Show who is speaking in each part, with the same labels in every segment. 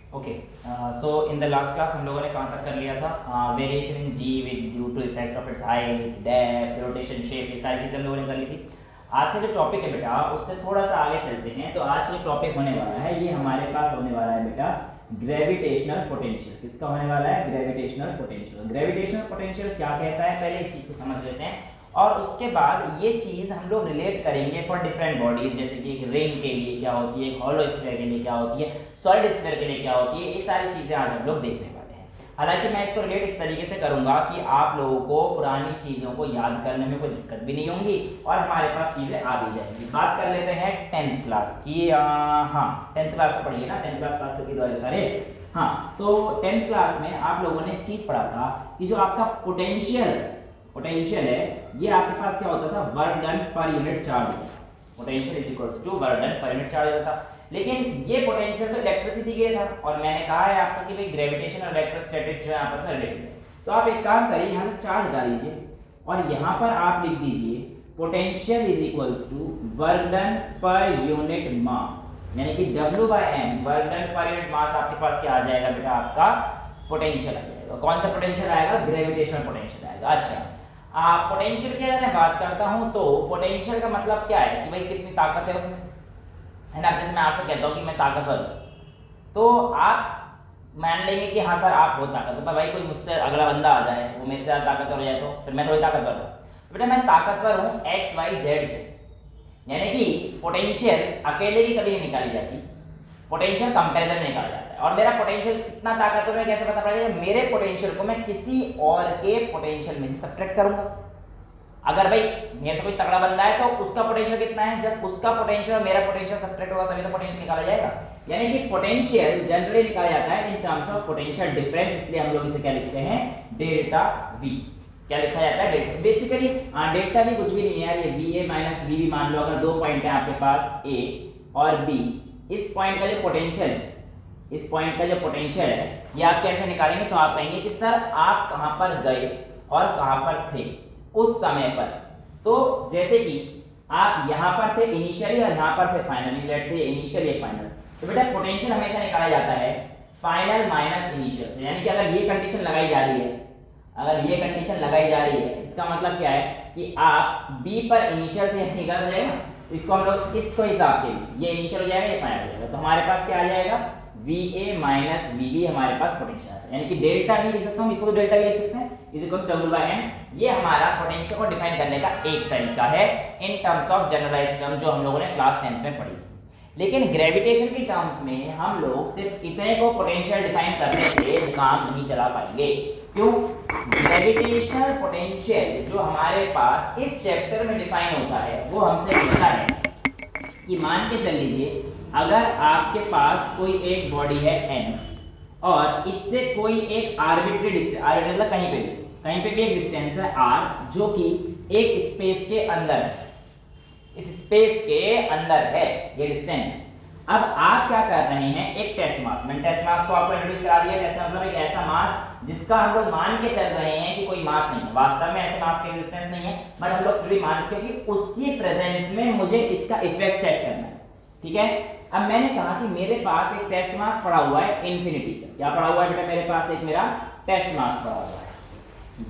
Speaker 1: Okay, so in the last class हम लोगों ने कहाँ तक कर लिया था? Variation in G with due to effect of its height, depth, rotation, shape, ये सारी चीज़ें हम लोगों ने कर ली थी। आज का जो टॉपिक है बेटा उससे थोड़ा सा आगे चलते हैं। तो आज का टॉपिक होने वाला है, ये हमारे पास होने वाला है बेटा ग्रेविटेशनल पोटेंशियल। किसका होने वाला है? Gravitational potential. ग्रेविटेशनल पोटेंशियल क्या कहता है, पहले इस चीज़ को समझ लेते हैं और उसके बाद ये चीज़ हम लोग रिलेट करेंगे फॉर डिफरेंट बॉडीज, जैसे कि एक रिंग के लिए क्या होती है, एक हॉलो स्फीयर के लिए क्या होती है, सॉलिड स्फीयर के लिए क्या होती है, ये सारी चीज़ें आज हम लोग देखने वाले हैं। हालांकि मैं इसको रिलेट इस तरीके से करूंगा कि आप लोगों को पुरानी चीज़ों को याद करने में कोई दिक्कत भी नहीं होगी और हमारे पास चीज़ें आ भी जाएंगी। बात कर लेते हैं 10th क्लास की। हाँ, 10th क्लास तो पढ़िए ना, 10th क्लास के द्वारा सारे। हाँ, तो 10th क्लास में आप लोगों ने एक चीज़ पढ़ा था कि जो आपका पोटेंशियल है, ये आपके पास क्या होता था? Work done per unit charge. Potential is equals to work done per unit charge होता था। लेकिन ये पोटेंशियल तो इलेक्ट्रिसिटी के लिए था और मैंने कहा है आपको कि भाई ग्रेविटेशन और इलेक्ट्रोस्टैटिक्स जो है आपस में रिलेटेड है। तो आप एक काम करिए, यहाँ से चार्ज डालिए और यहाँ पर आप लिख दीजिए potential is equals to work done per unit mass, यानी कि W/m work done per unit mass आपके पास क्या आ जाएगा बेटा? आपका पोटेंशियल आ जाएगा। कौन सा पोटेंशियल आएगा? ग्रेविटेशनल पोटेंशियल आएगा। अच्छा, पोटेंशियल की अगर मैं बात करता हूं तो पोटेंशियल का मतलब क्या है कि भाई कितनी ताकत है उसमें, है ना। जैसे मैं आपसे कहता हूं कि मैं ताकतवर हूं तो आप मान लेंगे कि हाँ सर आप बहुत ताकतवर, पर भाई कोई मुझसे अगला बंदा आ जाए, वो मेरे से ज़्यादा ताकतवर हो जाए तो फिर मैं थोड़ी ताकतवर हूँ। तो बेटा मैं ताकतवर हूँ XYZ से, यानी कि पोटेंशियल अकेले की कभी नहीं निकाली जाती, पोटेंशियल कंपैरिजन में निकाला जाता है। और मेरा पोटेंशियल कितना ताकतवर है कैसे पता पड़ेगा? मेरे पोटेंशियल को मैं किसी और के पोटेंशियल में से सब्ट्रैक्ट करूंगा। अगर भाई मेरे से कोई तगड़ा बंदा है तो उसका पोटेंशियल कितना है, जब उसका पोटेंशियल और मेरा पोटेंशियल सब्ट्रैक्ट होगा तभी तो पोटेंशियल निकाला जाएगा। यानी कि पोटेंशियल जनरली निकाला जाता है in terms of potential difference, इसलिए हम लोग इसे क्या लिखते हैं? Delta V। क्या लिखा जाता है? डेल्टा। बेसिकली डेल्टा V कुछ भी नहीं है यार, ये VA माइनस VB मान लो। अगर दो पॉइंट है आपके पास A और B, इस पॉइंट का जो पोटेंशियल, इस पॉइंट का जो पोटेंशियल है ये आप कैसे निकालेंगे? तो आप कहेंगे कि सर आप कहां पर गए और कहां पर थे उस समय पर। तो जैसे कि आप यहां पर थे इनिशियली और यहां पर थे फाइनली, लेट्स से इनिशियल या फाइनल। तो बेटा पोटेंशियल हमेशा निकाला जाता है फाइनल माइनस इनिशियल से, यानी कि अगर ये कंडीशन लगाई जा रही है, अगर ये कंडीशन लगाई जा रही है, इसका मतलब क्या है कि आप B पर इनिशियल थे निकल जाएगा, इसको हम लोग इसको हिसाब के लिए ये इनिशियल हो जाएगा, ये फाइनल हो जाएगा। तो हमारे पास क्या आ जाएगा? VA माइनस VB हमारे पास पोटेंशियल आता है, यानी कि डेल्टा V लिख सकता हूं, इसको तो डेल्टा V लिख सकते हैं, इज इक्वल टू W/m। ये हमारा पोटेंशियल को डिफाइन करने का एक तरीका है in terms of generalized term जो हम लोगों ने क्लास 10th में पढ़ी थी। लेकिन ग्रेविटेशन की टर्म्स में हम लोग सिर्फ इतने को पोटेंशियल डिफाइन करने से काम नहीं चला पाएंगे। क्यों? ग्रेविटेशनल पोटेंशियल जो हमारे पास इस चैप्टर में डिफाइन होता है वो हमसे पूछता है कि मान के चल लीजिए अगर आपके पास कोई एक बॉडी है n और इससे कोई एक आर्बिट्री डिस्टेंस, आर्बिट्री मतलब कहीं पे भी एक डिस्टेंस है r जो कि एक स्पेस के अंदर है, इस स्पेस के अंदर है ये डिस्टेंस। अब आप क्या कर रहे हैं? एक टेस्ट मास, मैंने टेस्ट मास को आपको इंट्रोड्यूस करा दिया। टेस्ट मतलब एक ऐसा मास जिसका हम लोग मान के चल रहे हैं कि कोई मास नहीं है, वास्तव में ऐसे मास का एग्जिस्टेंस नहीं है, बट हम लोग फिर भी मान के कि उसकी प्रेजेंस में मुझे इसका इफेक्ट चेक करना है। ठीक है, अब मैंने कहा कि मेरे पास एक टेस्ट मास पड़ा हुआ है इन्फिनिटी का। क्या पड़ा हुआ है बेटा? मेरे पास एक मेरा टेस्ट मास पड़ा हुआ है।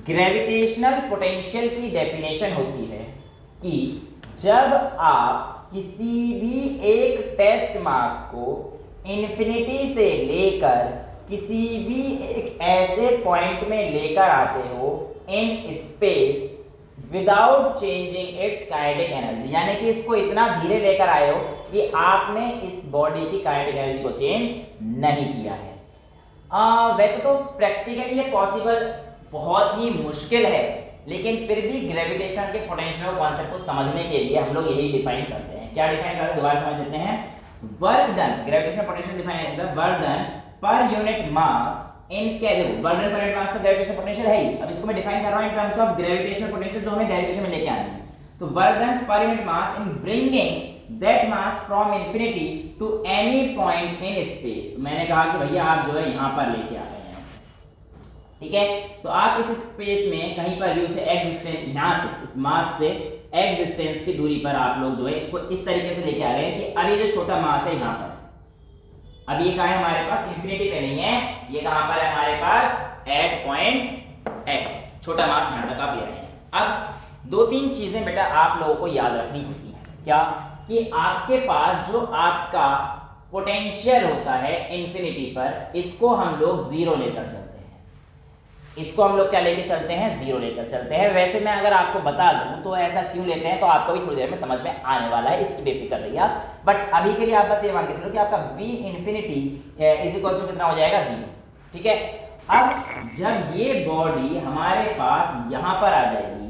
Speaker 1: ग्रेविटेशनल पोटेंशियल की डेफिनेशन होती है कि जब आप किसी भी एक टेस्ट मास को इन्फिनिटी से लेकर किसी भी एक ऐसे पॉइंट में लेकर आते हो in space without changing it's kinetic energy, यानी कि इसको इतना धीरे लेकर आए हो कि आपने इस बॉडी की काइनेटिक एनर्जी को चेंज नहीं किया है। वैसे तो प्रैक्टिकली ये पॉसिबल बहुत ही मुश्किल है, लेकिन फिर भी ग्रेविटेशन के पोटेंशियल कॉन्सेप्ट को समझने के लिए हम लोग यही डिफाइन करते हैं। क्या डिफाइन करते हैं? दोबारा समझ लेते हैं। Work done, gravitation potential define है work done per unit mass in carrier. Work done per unit mass तो ग्रेविटेशन पोटेंशियल है ही। अब इसको मैं डिफाइन कर रहा हूं in terms of gravitational potential जो हमें डेरिवेशन में लेके आनी है। तो work done per unit mass in bringing that mass from infinity to any point in space. मैंने कहा कि भैया आप जो है यहां पर लेके आ रहे हैं, ठीक है। तो आप इस स्पेस में कहीं पर भी उसे x डिस्टेंस, यहां से इस मास से x डिस्टेंस की दूरी पर आप लोग जो है इसको इस तरीके से लेके आ रहे हैं कि अब ये जो छोटा मास है यहां पर, अब ये कहाँ है हमारे पास, इंफिनिटी पे नहीं है, ये कहाँ पर है हमारे पास, एट पॉइंट एक्स, छोटा मास यहाँ तक आप ले आए। अब दो तीन चीजें बेटा आप लोगों को याद रखनी होती है, क्या कि आपके पास जो आपका पोटेंशियल होता है इंफिनिटी पर, इसको हम लोग जीरो लेकर चलते हैं, इसको हम लोग क्या लेके चलते हैं, जीरो लेकर चलते हैं। वैसे मैं अगर आपको बता दूं तो ऐसा क्यों लेते हैं तो आपको भी थोड़ी देर में समझ में आने वाला है, इसकी बेफिक्र रहिए आप। बट अभी के लिए आप बस ये मान के चलो कि आपका v infinity is equal to कितना हो जाएगा, जीरो, ठीक है। अब जब ये बॉडी हमारे पास यहां पर आ जाएगी,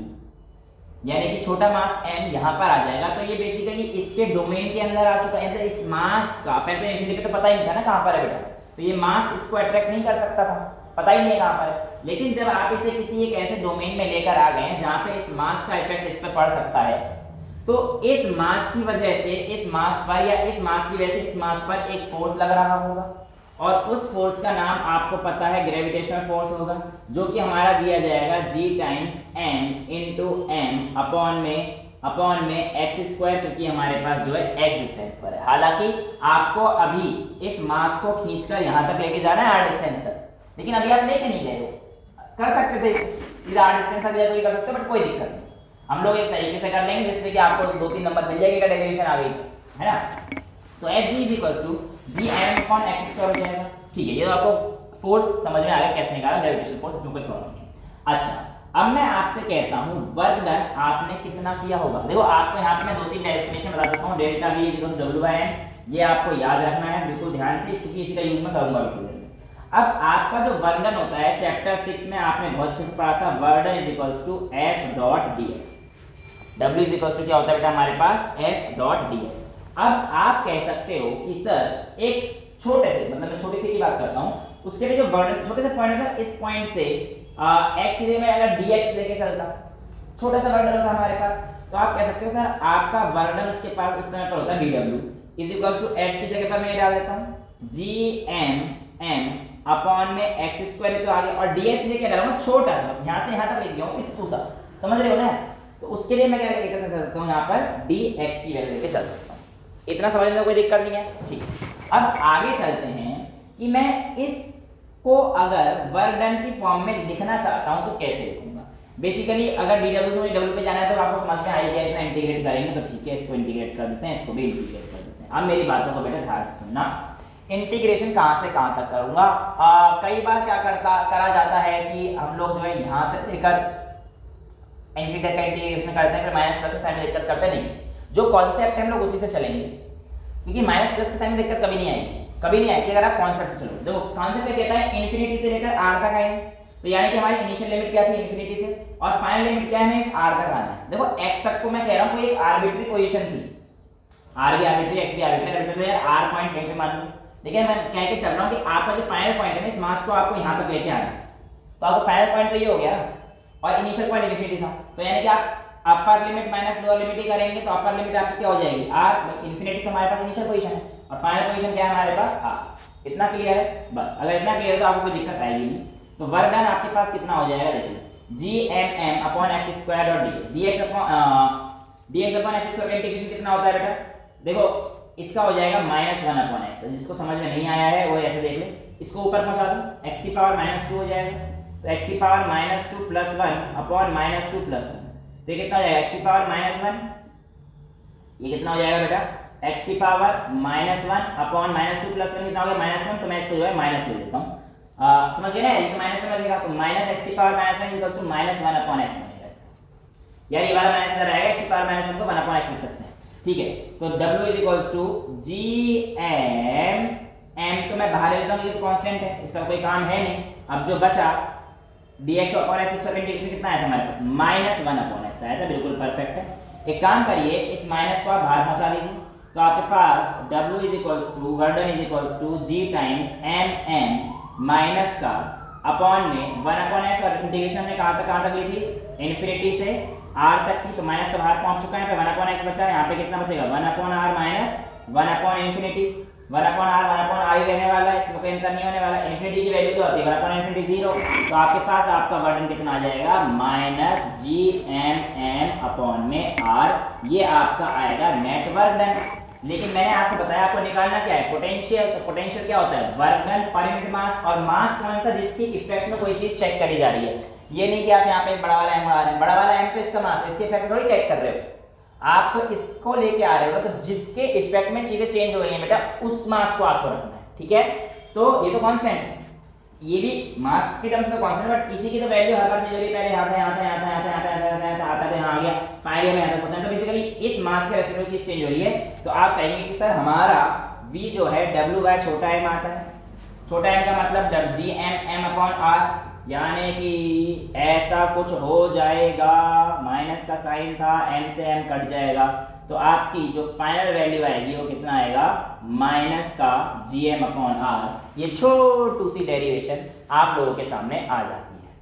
Speaker 1: यानी कि छोटा मास m यहां पर आ जाएगा, तो ये बेसिकली इसके डोमेन के अंदर आ चुका है, मतलब इस मास का, पहले तो इंफिनिटी पे तो पता ही नहीं था ना कहां पर है बेटा, तो ये मास इसको अट्रैक्ट नहीं कर सकता था, पता ही नहीं है कहां पर है। लेकिन जब आप इसे किसी एक ऐसे डोमेन में लेकर आ गए हैं जहां पे इस मास का इफेक्ट इस पर पड़ सकता है, तो इस मास की वजह से इस मास पर, या इस मास की वजह से इस मास पर एक फोर्स लग रहा होगा, और उस फोर्स का नाम आपको पता है ग्रेविटेशनल फोर्स होगा, जो कि हमारा दिया जाएगा g times m into m upon में एक्स स्क्वायर, क्योंकि हमारे पास जो है x डिस्टेंस पर है। हालांकि आपको अभी इस मास को खींचकर यहां तक लेके जाना है r डिस्टेंस तक, लेकिन अभी आप लेके नहीं गए हो, कर सकते थे सीधा r डिस्टेंस तक जाए तो ये कर सकते हो, बट कोई दिक्कत नहीं, हम लोग एक तरीके से कर लेंगे जिससे कि आपको 2-3 नंबर मिल जाएगा, डेरिवेशन आ गई है ना। तो Hg is equals to gm upon x square हो जाएगा, ठीक है। ये तो आपको फोर्स समझ में आ गया कैसे निकाला, ग्रेविटेशनल फोर्स, इसमें कोई प्रॉब्लम नहीं। अच्छा, अब मैं आपसे कहता हूं वर्क डन आपने कितना किया होगा। देखो आपको यहाँ पे मैं 2-3 डेफिनेशन बता देता हूं, delta v is equals to w/m, ये आपको याद रखना है बिल्कुल ध्यान से, क्योंकि इसका यूज मैं करूंगा बिल्कुल। अब आपका जो वर्क डन होता है चैप्टर 6 में आपने बहुत अच्छे से पढ़ा था, work done is equals to f dot ds, w is equals to क्या होता है बेटा हमारे पास, f डॉट ds। अब आप कह सकते हो कि सर एक छोटे से, मतलब मैं छोटे से की बात करता हूं, उसके लिए जो वर्डन, छोटे से पॉइंट था, इस पॉइंट से x इधर में अगर dx लेके चलता, छोटा सा वर्डन होता हमारे पास, तो आप कह सकते हो सर आपका वर्डन उसके पास उस समय पर होता है dw is equals to f की जगह पर मैं ये डाल देता हूं gm अपॉन में x स्क्वायर, तो आगे, और dx लेके डालूंगा छोटा सा, बस यहां से यहां तक लेके गया हूं इतना सा, समझ रहे हो ना। तो उसके लिए मैं क्या लेके चल सकता हूं, यहां पर dx की वैल्यू लेके चल सकता हूं, इतना समझने में कोई दिक्कत नहीं है, ठीक है। अब आगे चलते हैं कि मैं इसको अगर वर्क डन की फॉर्म में लिखना चाहता हूं तो कैसे लिखूंगा। बेसिकली अगर dw से मुझे w पे जाना है तो आपको समझ में आ गया, इतना इंटीग्रेट करेंगे तो ठीक है, इसको इंटीग्रेट कर देते हैं, इसको भी इंटीग्रेट कर देते हैं। अब मेरी बातों को बेटा ध्यान से सुनना, इंटीग्रेशन कहां से कहां तक करूंगा। कई बार क्या करा जाता है कि हम लोग जो है यहां से लेकर इनफिनिटी तक का इंटीग्रेशन करते हैं, फिर माइनस प्लस के साइन में दिक्कत करते नहीं, जो कॉन्सेप्ट है हम लोग उसी से चलेंगे, क्योंकि माइनस प्लस के साइन में दिक्कत कभी नहीं आएगी, कभी नहीं आएगी अगर आप कॉन्सेप्ट से चलो। देखो कॉन्सेप्ट क्या कहता है, इनफिनिटी से लेकर r तक आएंगे, तो यानी कि हमारी इनिशियल लिमिट क्या थी इनफिनिटी से, और फाइनल लिमिट क्या है, हमें इस r तक आना है। देखो x तक तो मैं कह रहा हूं कोई एक आर्बिट्री पोजीशन थी, r भी आर्बिट्री, x भी आर्बिट्री, तो यार r पॉइंट कहीं पे मान लो, लेकिन मैं कह के चल रहा हूं कि आपका जो फाइनल पॉइंट है ना, इस मास को आपको यहां तक लेके आना है, तो आपका फाइनल पॉइंट तो ये हो गया, और इनिशियल पॉइंट इनफिनिटी था, तो यानी कि आप upper limit minus lower limit ही करेंगे, तो अपर लिमिट आपकी क्या हो जाएगी, r, इनफिनिटी तो हमारे पास इनिशियल पोजीशन है, और फाइनल पोजीशन क्या है हमारे पास, r। इतना क्लियर है, बस अगर इतना क्लियर है तो आपको कोई दिक्कत आएगी नहीं। तो वर्क डन आपके पास कितना हो जाएगा, देखिए gmm अपॉन x स्क्वायर और dx अपॉन x स्क्वायर का इंटीग्रेशन कितना होता है बेटा, देखो इसका हो जाएगा -1 अपॉन x, जिसको समझ में नहीं आया है वो ऐसे देख ले, इसको ऊपर पहुंचा दो, x की पावर -2 हो जाएगा, तो x की पावर -2 प्लस 1 अपॉन -2 प्लस 1, तो ये कितना हो जाएगा, x की पावर -1, ये कितना हो जाएगा बेटा, x की पावर -1 अपॉन -2 प्लस 1 कितना हो गया, -1, तो मैं इसको जो है माइनस ले लेता हूं, समझ गए ना, ये तो माइनस समझेगा, तो -x की power -1 equals to -1 upon x बनेगा इसका, यार ये वाला माइनस इधर आएगा, x की पावर -1 को 1 अपॉन x लिख सकते हैं, ठीक है। तो w is equals to gm, m तो मैं बाहर ले लेता हूं, ये तो कांस्टेंट है, इसका कोई काम है नहीं। अब जो बचा dx upon x square integration कितना आया था हमारे पास, -1 अपॉन x आया था, बिल्कुल परफेक्ट है। एक काम करिए, इस माइनस को आप बाहर पहुंचा दीजिए, तो आपके पास w is equals to work done is equals to g times mm minus का अपॉन में 1 अपॉन x, और इंटीग्रेशन में कहां तक ली थी, इनफिनिटी से r तक की, तो माइनस तो बाहर पहुंच चुका है, पे 1 अपॉन x बचा है, यहाँ पे कितना बचेगा, 1 upon r minus 1 upon infinity, 1 upon r रहने वाला है, इसमें कोई अंतर नहीं होने वाला। इनफिनिटी की वैल्यू क्या होती है, 1 अपॉन इनफिनिटी 0, तो आपके पास आपका वर्क डन कितना आ जाएगा, -gmm अपॉन में r, ये आपका आएगा नेट वर्क डन। लेकिन मैंने आपको बताया आपको निकालना क्या है, पोटेंशियल। तो पोटेंशियल क्या होता है, वर्क डन पर यूनिट मास, और मास कौन सा, जिसकी इफेक्ट में कोई चीज चेक करी जा रही है। ये नहीं कि आप यहाँ पे बड़ा वाला एम उड़ा रहे हैं, बड़ा वाला एम तो इसका मास है, इसके इफेक्ट थोड़ी चेक कर रहे हो, आप तो इसको लेके आ रहे हो। तो जिसके इफेक्ट में चीजें चेंज हो रही हैं बेटा, उस मास को आपको रखना है, ठीक है। तो ये तो कांस्टेंट है, ये भी मास के टर्म्स में कांस्टेंट, बट इसी की तो वैल्यू हर बार चेंज हो रही है, पहले यहाँ था, यहाँ था, यहाँ था, यहाँ था, यहाँ था, यहाँ था, यहाँ था, आता था, यहाँ आ गया, फाइनली में यहाँ तक पहुंचा। तो बेसिकली इस मास के रेस्पेक्ट चीज चेंज हो रही है। तो आप कहेंगे कि सर हमारा v जो है w बाय छोटा m आता है, छोटा m का मतलब g m अपॉन r, यानी कि ऐसा कुछ हो जाएगा, माइनस का साइन था, m से m कट जाएगा, तो आपकी जो फाइनल वैल्यू आएगी वो कितना आएगा, माइनस का gm अपॉन r। ये छोटी सी डेरिवेशन आप लोगों के सामने आ जाती है,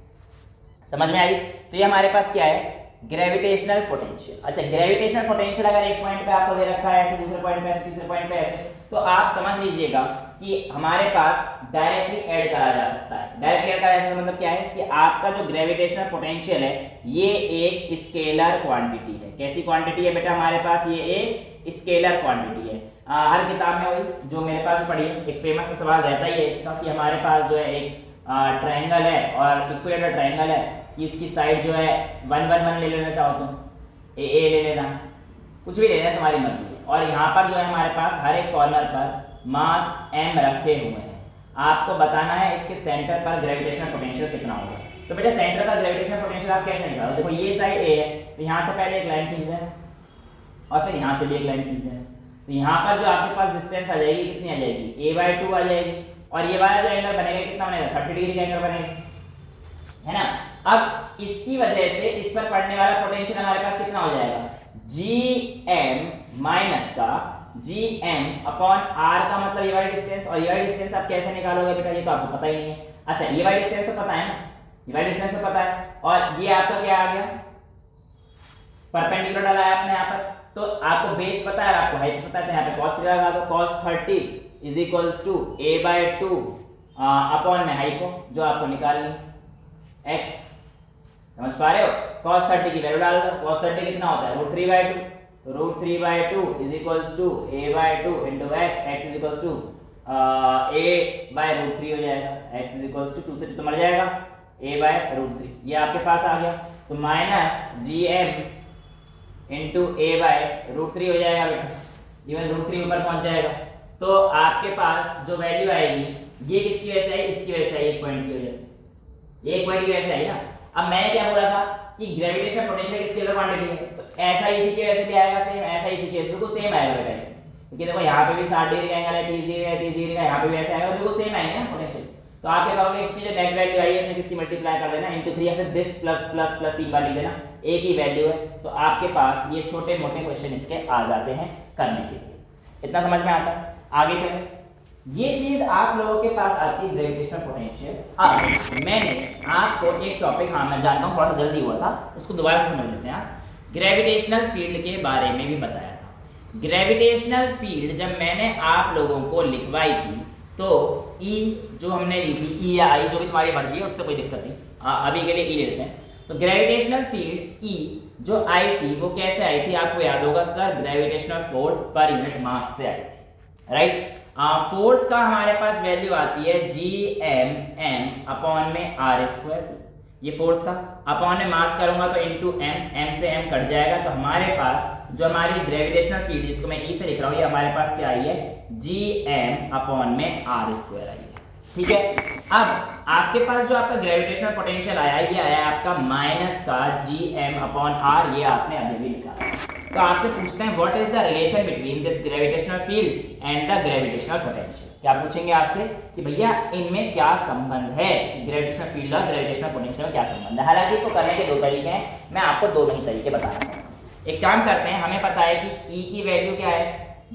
Speaker 1: समझ में आई। तो ये हमारे पास क्या है, ग्रेविटेशनल पोटेंशियल। अच्छा, ग्रेविटेशनल पोटेंशियल अगर एक पॉइंट पे आपको दे रखा है ऐसे, दूसरे पॉइंट पे ऐसे, तीसरे पॉइंट पे ऐसे, तो आप समझ लीजिएगा कि हमारे पास डायरेक्टली ऐड करा जा सकता है। डायरेक्टली ऐड करा जा सकता है मतलब क्या है कि आपका जो ग्रेविटेशनल पोटेंशियल है ये एक स्केलर क्वांटिटी है। कैसी क्वांटिटी है बेटा हमारे पास, ये एक स्केलर क्वांटिटी है। हर किताब में वही जो मेरे पास पढ़ी है, एक फेमस सवाल रहता ही है इसका कि हमारे पास जो है एक ट्रायंगल है और इक्विलेटरल ट्रायंगल है, कि इसकी साइड जो है 1 1 1 ले लेना चाहो तुम, ए ले लेना, कुछ भी ले लेना तुम्हारी मर्जी है। और यहाँ पर जो है हमारे पास हर एक कॉर्नर पर मास m रखे हुए हैं। आपको बताना है इसके सेंटर पर ग्रेविटेशनल पोटेंशियल कितना होगा। तो बेटा सेंटर का ग्रेविटेशनल पोटेंशियल आप कैसे निकालो, देखो ये साइड a है, तो यहाँ से पहले एक लाइन खींच देना और फिर यहाँ से भी एक लाइन खींच देना। तो यहाँ पर जो आपके पास डिस्टेंस आ जाएगी, कितनी आ जाएगी, a/2 आ जाएगी, और ये वाला जो एंगल बनेगा कितना बनेगा, 30 डिग्री का एंगल बनेगा, है ना। अब इसकी वजह से इस पर पड़ने वाला पोटेंशियल हमारे पास कितना हो जाएगा, gm माइनस का gm अपॉन r का मतलब ये वाली डिस्टेंस, और ये वाली डिस्टेंस आप कैसे निकालोगे बेटा, ये तो आपको पता ही नहीं है। अच्छा, ये वाली डिस्टेंस तो पता है ना, ये वाली डिस्टेंस तो पता है, और ये आपका क्या आ गया, परपेंडिकुलर डाला है आपने यहाँ पर, तो आपको बेस पता है, आपको हाइट पता है, यहाँ पे cos थीटा लगा दो, cos 30 is equals to a/2 upon में हाइपो जो आपको निकालनी x, समझ पा रहे हो। cos 30 की वैल्यू डाल दो, cos 30 कितना होता है, √3/2, तो √3/2 is equals to a/2 into x, x is equals to a/√3 हो जाएगा, x इज इक्वल्स टू 2 से तो मर जाएगा a/√3, ये आपके पास आ गया। तो माइनस gm इंटू a/√3 हो जाएगा बेटा, इवन √3 ऊपर पहुंच जाएगा। तो आपके पास जो वैल्यू आएगी ये किसकी वजह से आई, इसकी वजह से आई, एक पॉइंट की वजह से, एक पॉइंट की वजह से आई ना। अब मैंने क्या बोला था कि ग्रेविटेशनल पोटेंशियल की स्केलर क्वांटिटी है, तो ऐसा इसी की वजह से भी आएगा सेम, ऐसा इसी की वजह से बिल्कुल सेम आएगा बेटा, क्योंकि देखो यहाँ पे भी 60 डिग्री का एंगल है, 30 डिग्री है, 30 डिग्री का, यहाँ पे भी ऐसा आएगा, बिल्कुल सेम आएगा ना पोटेंशियल। तो आप क्या करोगे, इसकी जो नेट वैल्यू आई है इसमें किसकी मल्टीप्लाई कर देना इनटू 3, या फिर दिस प्लस प्लस प्लस 3 बार लिख देना, एक ही वैल्यू है। तो आपके पास ये छोटे मोटे क्वेश्चन इसके आ जाते हैं करने के लिए, इतना समझ में आता है। आगे चले, ये चीज आप लोगों के पास आती है ग्रेविटेशनल पोटेंशियल। अब मैंने आपको एक टॉपिक, हाँ मैं जानता हूँ थोड़ा सा जल्दी हुआ था, उसको दोबारा से समझ लेते हैं। ग्रेविटेशनल फील्ड के बारे में भी बताया था। ग्रेविटेशनल फील्ड जब मैंने आप लोगों को लिखवाई थी तो E जो हमने ली थी, E या I जो भी तुम्हारी मर्जी है, उससे कोई दिक्कत नहीं, अभी के लिए E ले लेते हैं। तो ग्रेविटेशनल फील्ड E जो आई थी वो कैसे आई थी, आपको याद होगा सर, ग्रेविटेशनल फोर्स पर यूनिट मास से आई थी, राइट। फोर्स का हमारे पास वैल्यू आती है gm अपॉन में r², ये फोर्स था, अपॉन में मास करूंगा तो इनटू m से m कट जाएगा। तो हमारे पास जो हमारी ग्रेविटेशनल फील्ड जिसको मैं E से लिख रहा हूँ, ये हमारे पास क्या आई है, gm अपॉन में r² आई है, ठीक है। अब आपके पास जो आपका ग्रेविटेशनल पोटेंशियल आया, ये आया आपका माइनस का gm अपॉन r, ये आपने अभी भी निकाला। तो आपसे पूछते हैं what is the relation between this gravitational field and the gravitational potential. क्या पूछेंगे आपसे कि भैया इनमें क्या संबंध है, ग्रेविटेशनल फील्ड और ग्रेविटेशनल पोटेंशियल में क्या संबंध है। हालांकि इसको करने के दो तरीके हैं, मैं आपको दोनों ही तरीके बताना चाहता हूँ। एक काम करते हैं, हमें पता है कि E की वैल्यू क्या है,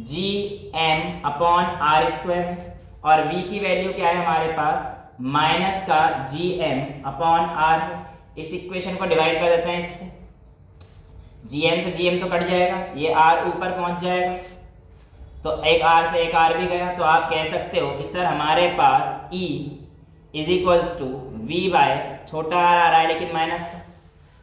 Speaker 1: gm अपॉन r² है, और V की वैल्यू क्या है हमारे पास, माइनस का gm अपॉन r है। इस इक्वेशन को डिवाइड कर देते हैं इससे, gm से gm तो कट जाएगा, ये r ऊपर पहुंच जाएगा, तो एक r से एक r भी गया। तो आप कह सकते हो कि सर हमारे पास E is equals to V by छोटा r आ रहा है लेकिन माइनस का,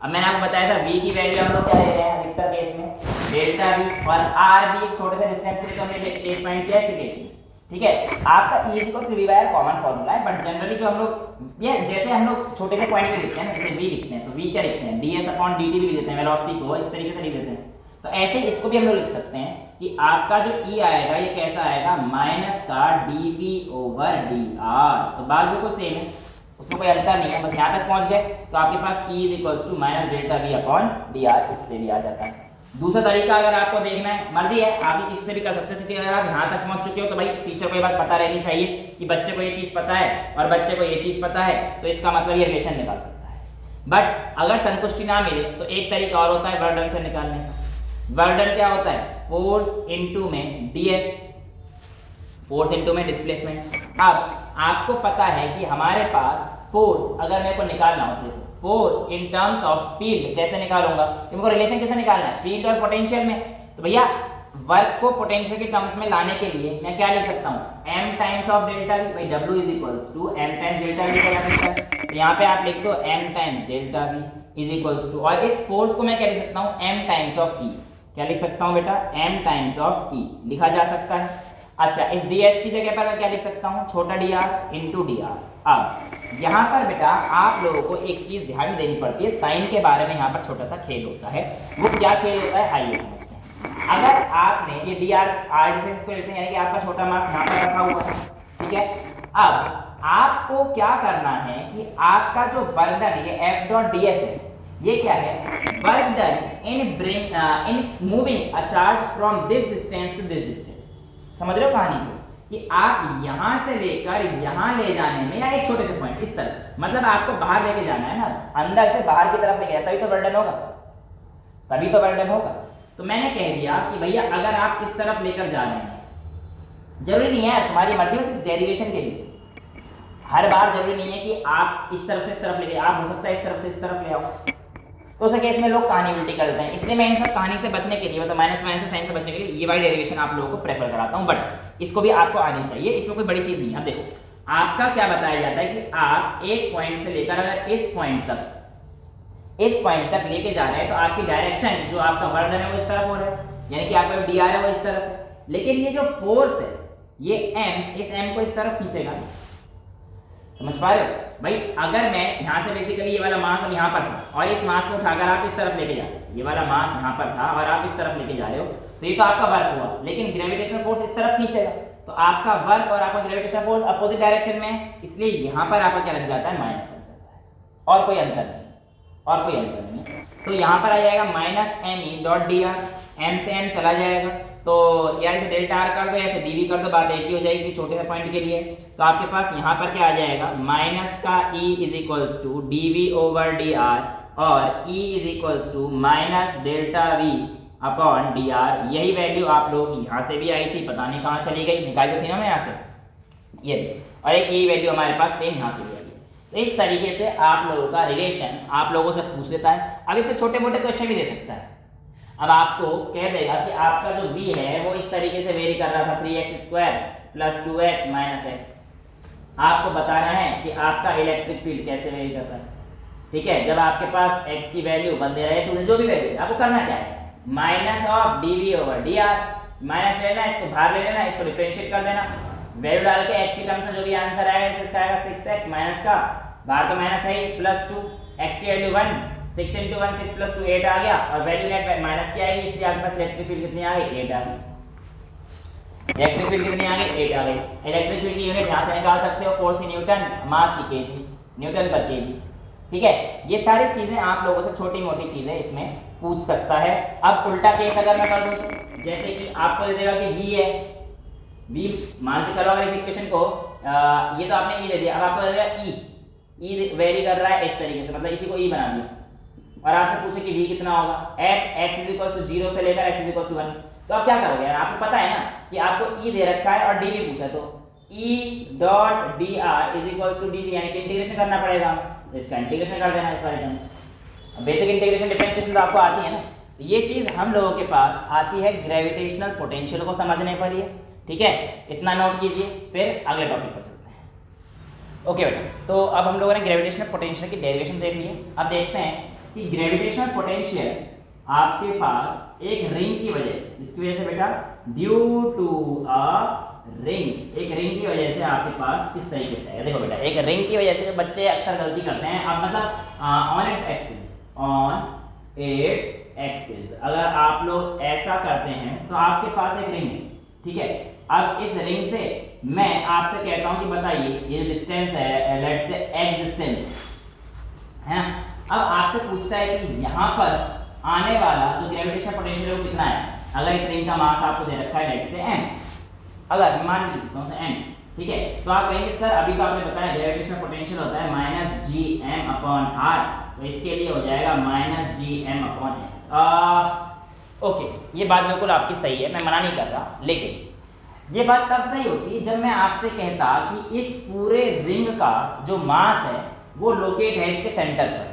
Speaker 1: अब मैंने आपको बताया था v की वैल्यू हम लोग क्या ले रहे हैं अधिकतर केस में डेल्टा v, और r भी एक छोटे से डिस्टेंस के लिए तो हमने केस फाइंड किया ऐसे केस में, ठीक है। आपका e equal to v by r common formula है, बट जनरली जो हम लोग ये जैसे हम लोग छोटे से पॉइंट पे लिखते हैं ना, जैसे v लिखते हैं तो v क्या लिखते हैं ds/dt भी लिख देते हैं, वेलोसिटी को इस तरीके से लिख देते हैं। तो ऐसे ही इसको भी हम लोग लिख सकते हैं कि आपका जो e आएगा ये कैसा आएगा माइनस का dv/dr। तो बात बिल्कुल सेम है, उसमें कोई अंतर नहीं है, बस यहाँ तक पहुंच गए तो आपके पास e equals to minus delta v/dr इससे भी आ जाता है। दूसरा तरीका अगर आपको देखना है, मर्जी है आप इससे भी कर सकते हो, क्योंकि अगर आप यहाँ तक पहुंच चुके हो तो भाई टीचर को ये बात पता रहनी चाहिए कि बच्चे को ये चीज़ पता है और बच्चे को ये चीज़ पता है, तो इसका मतलब ये रिलेशन निकाल सकता है। बट अगर संतुष्टि ना मिले तो एक तरीका और होता है वर्डन से निकालने का। वर्डन क्या होता है, फोर्स इनटू में ds, फोर्स इनटू में डिस्प्लेसमेंट। अब आपको पता है कि हमारे पास फोर्स अगर मेरे को निकालना हो, देखो force in terms of field कैसे निकालूंगा, मेरे को रिलेशन कैसे निकालना है फील्ड और पोटेंशियल में। तो भैया वर्क को पोटेंशियल के टर्म्स में लाने के लिए मैं क्या लिख सकता हूँ m times of delta v, भाई w is equals to m times delta v लिखा जा सकता है। तो यहाँ पे आप लिख दो m times delta v is equals to, और इस फोर्स को मैं क्या लिख सकता हूँ m टाइम्स ऑफ e। क्या लिख सकता हूँ बेटा m टाइम्स ऑफ e लिखा जा सकता है। अच्छा इस ds की जगह पर मैं क्या लिख सकता हूँ छोटा dr इंटू dr। अब यहाँ पर बेटा आप लोगों को एक चीज ध्यान में देनी पड़ती है, साइन के बारे में यहाँ पर छोटा सा खेल होता है। वो क्या खेल होता है आइए समझते हैं। अगर आपने ये dr r डिस्टेंस को लेते हैं, यानी कि आपका छोटा मास यहाँ पर रखा हुआ है, ठीक है। अब आपको क्या करना है कि आपका जो वर्क डन ये f डॉट ds है, ये क्या है work done in moving a charge from this distance to this distance. समझ रहे हो कहानी को, कि आप यहां से लेकर यहां ले जाने में, या एक छोटे से पॉइंट इस तरह, मतलब आपको बाहर लेके जाना है ना, अंदर से बाहर की तरफ लेके जाना, तभी तो वर्क डन होगा, तभी तो वर्क डन होगा। तो मैंने कह दिया कि भैया अगर आप इस तरफ लेकर जा रहे हैं, जरूरी नहीं है तुम्हारी मर्जी, बस इस डेरिवेशन के लिए हर बार जरूरी नहीं है कि आप इस तरफ से इस तरफ ले, आप हो सकता है इस तरफ से इस तरफ ले आओ, तो उस केस में लोग कहानी उल्टी कर देते हैं। इसलिए मैं इन सब कहानी से बचने के लिए, मतलब माइनस से साइन से बचने के लिए ये वाली डेरिवेशन आप लोगों को प्रेफर कराता हूं, बट इसको भी आपको आनी चाहिए, इसमें कोई बड़ी चीज नहीं है। अब देखो आपका क्या बताया जाता है कि आप एक पॉइंट से लेकर अगर इस पॉइंट तक लेके जा रहे हैं तो आपकी डायरेक्शन जो आपका वर्क डन है वो इस तरफ हो रहा है, यानी कि आपका डी आर है वो इस तरफ है, लेकिन ये जो फोर्स है ये m, इस m को इस तरफ खींचेगा। समझ पा रहे हो भाई, अगर मैं यहाँ से बेसिकली ये वाला मास अब यहाँ पर था और इस मास को उठाकर आप इस तरफ लेके जा रहे हो, ये वाला मास यहाँ पर था और आप इस तरफ लेके जा रहे हो, तो ये तो आपका वर्क हुआ, लेकिन ग्रेविटेशनल फोर्स इस तरफ खींचेगा, तो आपका वर्क और आपका ग्रेविटेशनल फोर्स अपोजिट डायरेक्शन में है, इसलिए यहाँ पर आपका क्या लग जाता है माइनस लग जाता है, और कोई अंतर नहीं, और कोई अंतर नहीं है। तो यहाँ पर आ जाएगा minus m e dot d r, m से एम चला जाएगा, तो या इसे डेल्टा आर कर दो या इसे डीवी कर दो, बात एक ही हो जाएगी छोटे से पॉइंट के लिए। तो आपके पास यहाँ पर क्या आ जाएगा माइनस का E is equals to d v over d r, और E is equals to minus delta V upon d r. यही वैल्यू आप लोग यहाँ से भी आई थी, पता नहीं कहाँ चली गई, निकाली तो थी ना मैं यहाँ से, ये और एक यही वैल्यू हमारे पास सेम यहाँ से भी आई है। तो इस तरीके से आप लोगों का रिलेशन आप लोगों से पूछ लेता है। अब इससे छोटे मोटे क्वेश्चन भी दे सकता है। अब आपको कह देगा कि आपका जो v है वो इस तरीके से वेरी कर रहा था 3x square plus 2x minus x। आपको बताना है कि आपका इलेक्ट्रिक फील्ड कैसे वेरी करता है, ठीक है। जब आपके पास x की वैल्यू 1 दे रहा है, 2 दे, जो भी वैल्यू आपको करना क्या है minus of dv over dr, minus लेना, इसको बाहर ले लेना, इसको डिफरेंशिएट कर देना, वैल्यू डाल के x की टर्म्स में जो भी आंसर आएगा इसका आएगा 6x माइनस का बाहर तो माइनस है ही प्लस 2, x की वैल्यू 1, 6 into 1 6 plus 2 8 आ गया, और वैल्यू नेट माइनस की आएगी, इसलिए आपके पास इलेक्ट्रिक फील्ड कितनी आ गई 8 आ गई। इलेक्ट्रिक फील्ड कितनी आ गई 8 आ गई। इलेक्ट्रिक फील्ड की यूनिट यहाँ से निकाल सकते हो, फोर्स की न्यूटन, मास की केजी, न्यूटन पर केजी, ठीक है। ये सारी चीजें आप लोगों से छोटी मोटी चीजें इसमें पूछ सकता है। अब उल्टा केस अगर मैं कर दूं तो जैसे कि आपको दे देगा कि v है, v मान के चलो अगर इस इक्वेशन को ये तो आपने e दे दिया, अब आपको दे देगा e वेरी कर रहा है इस तरीके से, मतलब इसी को e बना दिया और आपसे पूछे कि v कितना होगा at x is equal to 0 से लेकर x इज इक्वल टू 1, तो आप क्या करोगे यार, आपको पता है ना कि आपको e दे रखा है और dv पूछा, तो e dot dr is equal to dv, यानी कि इंटीग्रेशन करना पड़ेगा, तो इसका इंटीग्रेशन कर देना इस सारे टर्म। बेसिक इंटीग्रेशन डिफरेंशिएशन तो आपको आती है ना, तो ये चीज हम लोगों के पास आती है ग्रेविटेशनल पोटेंशियल को समझने पर ही, ठीक है। इतना नोट कीजिए, फिर अगले टॉपिक पर चलते हैं। ओके बेटा, तो अब हम लोगों ने ग्रेविटेशनल पोटेंशियल की डेरिवेशन देख ली है। अब देखते हैं कि ग्रेविटेशनल पोटेंशियल आपके पास एक रिंग की वजह से, इसकी वजह से बेटा ड्यू टू अ रिंग, एक रिंग की वजह से आपके पास इस तरीके से है। देखो बेटा एक रिंग की वजह से जो बच्चे अक्सर गलती करते हैं, अब मतलब ऑन इट्स एक्सिस अगर आप लोग ऐसा करते हैं तो आपके पास एक रिंग है, ठीक है। अब इस रिंग से मैं आपसे कहता हूं कि बताइए ये डिस्टेंस है, लेट्स से x डिस्टेंस है। अब आपसे पूछता है कि यहाँ पर आने वाला जो ग्रेविटेशनल पोटेंशियल है वो कितना है। अगर इस रिंग का मास आपको दे रखा है लेट्स से m, अगर मान लीजिए m, ठीक है, तो आप कहेंगे सर अभी तो आपने बताया ग्रेविटेशनल पोटेंशियल होता है minus G M upon r, तो इसके लिए हो जाएगा minus G M upon x. Okay, ये बात बिल्कुल आपकी सही है, मैं मना नहीं कर रहा, लेकिन ये बात तब सही होती है जब मैं आपसे कहता कि इस पूरे रिंग का जो मास है वो लोकेट है इसके सेंटर पर।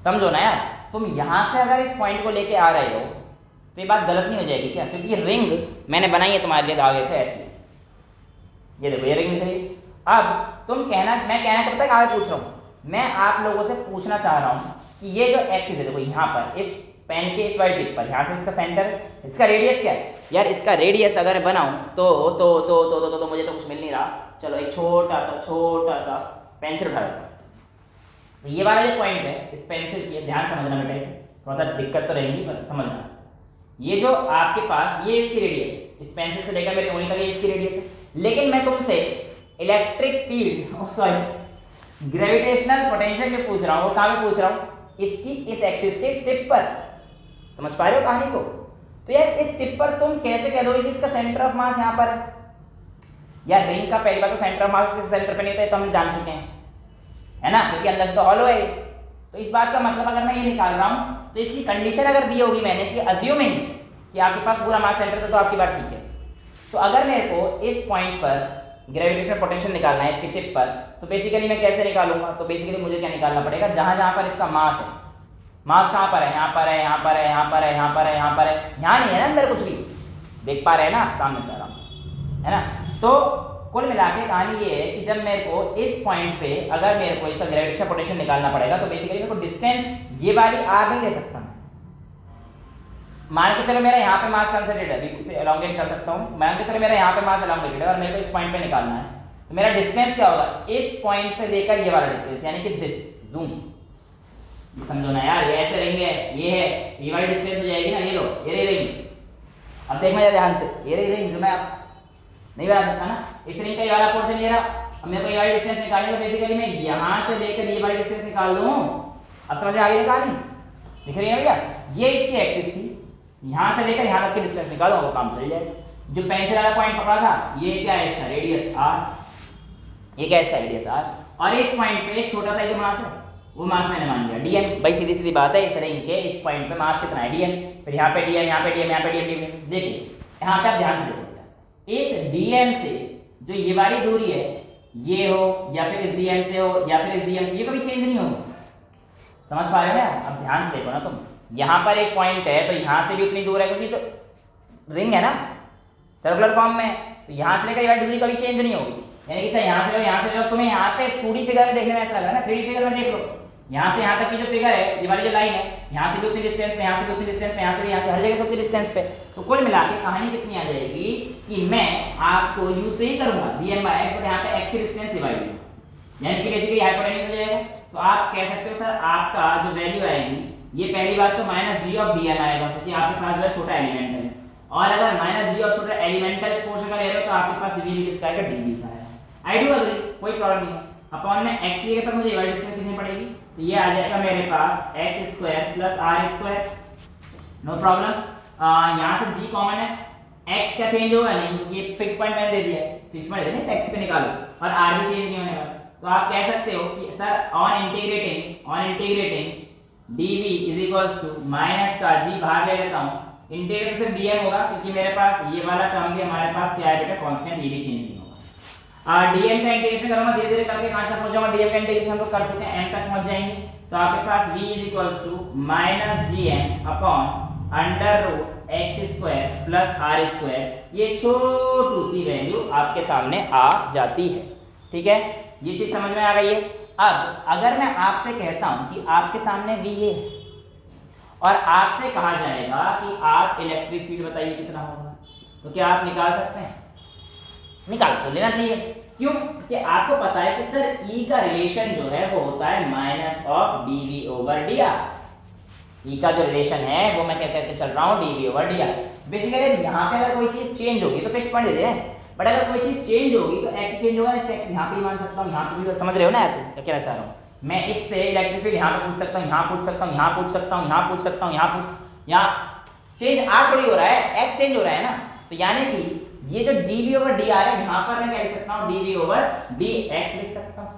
Speaker 1: समझो ना यार, तुम यहां से अगर इस पॉइंट को लेके आ रहे हो तो ये बात गलत नहीं हो जाएगी क्या? क्योंकि रिंग मैंने बनाई है तुम्हारे लिए आगे से ऐसी, ये देखो ये रिंग दिख रही है। अब तुम कहना, मैं कहना कब तक आगे पूछ रहा हूँ, मैं आप लोगों से पूछना चाह रहा हूँ कि ये जो एक्सिस है देखो यहाँ पर इस पेन के इस वाइट टिप पर, यहाँ से इसका सेंटर, इसका रेडियस क्या है यार? इसका रेडियस अगर बनाऊं तो मुझे तो कुछ मिल नहीं रहा। चलो एक छोटा सा पेंसिल उठा लेता हूं। तो ये वाला जो पॉइंट है इस पेंसिल की, ध्यान समझना बेटा, इसे थोड़ा सा दिक्कत तो रहेगी पर समझना। ये जो आपके पास ये इसकी रेडियस है, इस पेंसिल से लेकर मेरे उंगली तक ये इसकी रेडियस है। लेकिन मैं तुमसे electric field sorry gravitational potential जो पूछ रहा हूँ वो कहाँ पे पूछ रहा हूँ? इसकी इस एक्सिस के इस टिप पर। समझ पा रहे हो कहानी को? तो यार इस टिप पर तुम कैसे कह दोगे कि इसका सेंटर ऑफ मास यहाँ पर है? यार रिंग का पहली बार तो सेंटर ऑफ मास इस सेंटर पे नहीं होता है, तो हम जान चुके हैं, है ना, क्योंकि अंदर से तो हॉलो है। तो इस बात का मतलब अगर मैं ये निकाल रहा हूँ तो इसकी कंडीशन अगर दी होगी मैंने कि अज्यूमिंग कि आपके पास पूरा मास सेंटर था, तो आपकी बात ठीक है। तो अगर मेरे को इस पॉइंट पर ग्रेविटेशनल पोटेंशियल निकालना है इसकी टिप पर, तो बेसिकली मैं कैसे निकालूंगा? तो बेसिकली मुझे क्या निकालना पड़ेगा? जहां जहां पर इसका मास है, मास कहां पर है? यहाँ पर है, यहाँ पर है, यहाँ पर है, यहाँ पर है, यहाँ पर है, यहाँ नहीं है ना अंदर कुछ भी, देख पा रहे हैं ना आप सामने से आराम से, है ना। तो कुल मिला के कहानी ये है कि जब मेरे को इस पॉइंट पे अगर मेरे को इसका ग्रेविटेशनल पोटेंशियल निकालना पड़ेगा, तो बेसिकली मेरे को डिस्टेंस ये वाली आर नहीं ले सकता। मान के चलो मेरा यहाँ पे मास कंसंट्रेटेड है, उसे एलोंगेट कर सकता हूँ। मान के चलो मेरा यहाँ पे मास एलोंगेटेड है और मेरे को इस पॉइंट पे निकालना है, तो मेरा डिस्टेंस क्या होगा? इस पॉइंट से लेकर ये वाला डिस्टेंस, यानी कि दिस जूम। ये समझो ना यार, ये ऐसे रिंग है, ये है, ये वाली डिस्टेंस हो जाएगी ना, ये लो, ये रही रिंग। अब देखना ध्यान से, ये रही रिंग जो मैं आप नहीं बना सकता ना, इस रिंग का ये वाला पोर्शन ये रहा। अब मेरे को ये वाली डिस्टेंस निकालनी है, तो बेसिकली मैं यहाँ से लेकर ये वाली डिस्टेंस निकाल दूँ। अब समझ में आ गई कहानी? दिख रही है भैया? ये इसकी एक्सिस थी, यहाँ से लेकर यहाँ तक की डिस्टेंस निकालो, वो काम चल जाएगा। जो पेंसिल वाला पॉइंट पकड़ा था, ये क्या है? इसका रेडियस आर, ये क्या है? इसका रेडियस आर। और इस पॉइंट पे एक छोटा सा जो मास है वो मास मैंने मान लिया डीएम। भाई सीधी सीधी बात है, इस रिंग के इस पॉइंट पे मास कितना है? डीएम। फिर यहाँ पे डीएम, यहाँ पे डीएम, यहाँ पे डीएम। देखिए यहाँ पे आप ध्यान से देखो, इस डीएम से जो ये वाली दूरी है, ये हो या फिर इस डीएम से हो या फिर इस डीएम से, ये कभी चेंज नहीं होगा। समझ पा रहे हो ना? अब ध्यान से देखो ना तुम, यहाँ पर एक पॉइंट है तो यहाँ से भी उतनी दूर है, क्योंकि तो रिंग है ना सर्कुलर फॉर्म में, तो यहाँ से लेकर ये वाली दूरी कभी चेंज नहीं होगी। यानी कि चाहे यहाँ से लो, यहाँ से लो, तुम्हें यहाँ पे 2D फिगर में देखने में ऐसा लगा ना, 3D फिगर में देख लो, यहाँ से यहाँ तक की जो फिगर है, ये वाली जो लाइन है, यहाँ से भी उतनी डिस्टेंस पे, यहाँ से भी उतनी डिस्टेंस पे, यहाँ से भी, यहाँ से हर जगह से उतनी डिस्टेंस पे। तो कुल मिला के कहानी कितनी आ जाएगी कि मैं आपको यूज तो ही करूंगा gm/x, बट यहाँ पे x की डिस्टेंस डिवाइड, यानी कि बेसिकली हाइपोटेन्यूज हो जाएगा। तो आप कह सकते हो सर आपका जो वैल्यू आएगी, ये पहली बात तो -g/dm आएगा, क्योंकि आपके पास जो है छोटा एलिमेंट है, और अगर -g और छोटा एलिमेंटल पोर्शन का ले रहे हो तो आपके पास dv किसका आएगा? dv का है। आई डू अग्री, कोई प्रॉब्लम नहीं है। अपॉन में x के पर मुझे ये वाली डिस्टेंस लिखनी पड़ेगी, तो ये आ जाएगा मेरे पास x² + r², नो प्रॉब्लम। यहाँ से g कॉमन है, x क्या चेंज होगा? नहीं, क्योंकि ये फिक्स पॉइंट मैंने दे दिया है, फिक्स पॉइंट देने से x पे निकालो, और r भी चेंज नहीं होने वाला। तो आप कह सकते हो कि sir on integrating dv = minus का g बाहर ले लेता हूँ, इंटीग्रेट से dm होगा, क्योंकि मेरे पास ये वाला टर्म भी हमारे पास क्या है बेटा? कांस्टेंट, ये भी चेंज नहीं होगा। dm का इंटीग्रेशन करूंगा धीरे धीरे करके, कहां तक पहुंच जाऊंगा? dm का इंटीग्रेशन हम लोग कर चुके हैं, m तक पहुंच जाएंगे। तो आपके पास v = -gm/x² + r², ये छोटू सी वैल्यू आपके सामने आ जाती है। ठीक है, ये चीज समझ में आ गई है। अब अगर मैं आपसे कहता हूं कि आपके सामने V है और आपसे कहा जाएगा कि आप इलेक्ट्रिक फील्ड बताइए कितना होगा, तो क्या आप निकाल सकते हैं? निकाल तो लेना चाहिए। क्यों? कि आपको पता है कि सर E का रिलेशन जो है वो होता है minus of dV over dr। E का जो रिलेशन है वो मैं क्या करके चल रहा हूँ, dV ओवर dr। बेसिकली यहाँ पे अगर कोई चीज चेंज होगी तो fix point they they, but अगर कोई चीज चेंज होगी तो x चेंज होगा, इससे x यहाँ पे ही मान सकता हूँ, यहाँ पे भी। समझ रहे हो ना यार, क्या कहना चाह रहा हूँ मैं? इससे इलेक्ट्रिक फील्ड यहाँ पे पूछ सकता हूँ, यहाँ पूछ सकता हूँ, यहाँ पूछ सकता हूँ, यहाँ पूछ सकता हूँ, यहाँ चेंज r थोड़ी हो रहा है, x चेंज हो रहा है ना। तो यानी कि ये जो dV ओवर dr है, यहाँ पर मैं क्या लिख सकता हूँ, dV ओवर dx लिख सकता हूँ।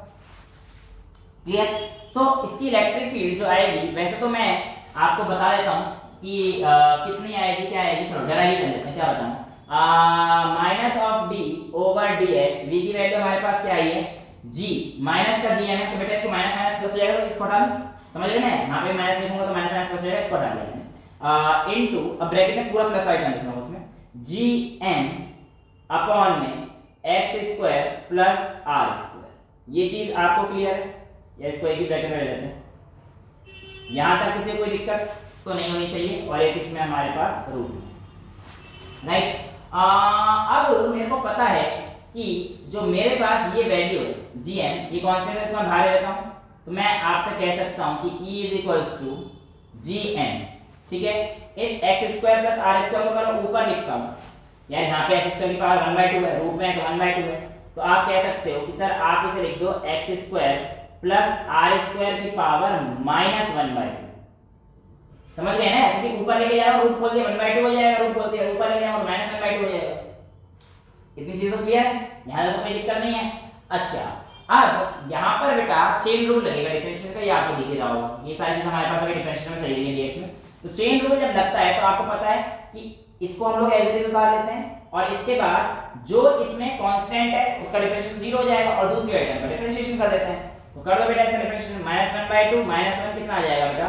Speaker 1: क्लियर? सो इसकी इलेक्ट्रिक फील्ड जो आएगी, वैसे तो मैं आपको बता देता हूँ कि कितनी आएगी, क्या आएगी, चलो डेराइव कर लेते हैं, क्या बताऊँ, minus of d over dx। v की वैल्यू हमारे पास क्या आई है, g, माइनस का gm है, तो बेटा इसको माइनस माइनस प्लस हो जाएगा, तो इसको हटा लो। समझ रहे हो ना, यहाँ पे माइनस लिखूंगा तो माइनस माइनस प्लस हो जाएगा, इसको हटा लेते हैं। इनटू, अब ब्रैकेट में पूरा प्लस साइन लिख रहा हूँ उसमें, gm अपॉन में x square plus r square. ये चीज आपको क्लियर है, या इसको एक ही ब्रैकेट में ले लेते हैं। यहां तक किसी को कोई दिक्कत तो नहीं होनी चाहिए, और एक इसमें हमारे पास रूट, राइट। अब मेरे को पता है कि जो मेरे पास ये वैल्यू है gm, ये कांस्टेंट है, इसको मैं बाहर लेता हूं, तो मैं आपसे कह सकता हूं कि E is equals to gm। ठीक है, इस x square plus r square को अगर मैं ऊपर लिखता हूं, यार यहाँ पे एक्स स्क्वायर की पावर 1/2 है, रूट में है तो 1/2 है, तो आप कह सकते हो कि सर आप इसे लिख दो x square plus r square की पावर माइनस 1/2। समझ गए ना, क्योंकि ऊपर लेके जाओ रूट खोल दिया 1/2 हो जाएगा, रूट खोल दिया ऊपर लेके जाओ माइनस 1/2 हो जाएगा। इतनी चीज तो क्लियर है, यहाँ तो कोई दिक्कत नहीं है। अच्छा, अब यहाँ पर बेटा चेन रूल लगेगा डिफरेंशियल का, ये आपको दिख रहा होगा, ये सारी चीज हमारे पास अगर डिफरेंशियल में चाहिए dx में, तो चेन रूल जब लगता है तो आपको पता है कि इसको हम लोग एज इट इज उतार लेते हैं, और इसके बाद जो इसमें कांस्टेंट है उसका डिफरेंशियल 0 हो जाएगा, और दूसरी आइटम का डिफरेंशिएशन कर देते हैं। तो कर दो बेटा इसका डिफरेंशिएशन, माइनस 1/2 माइनस 1 कितना आ जाएगा बेटा,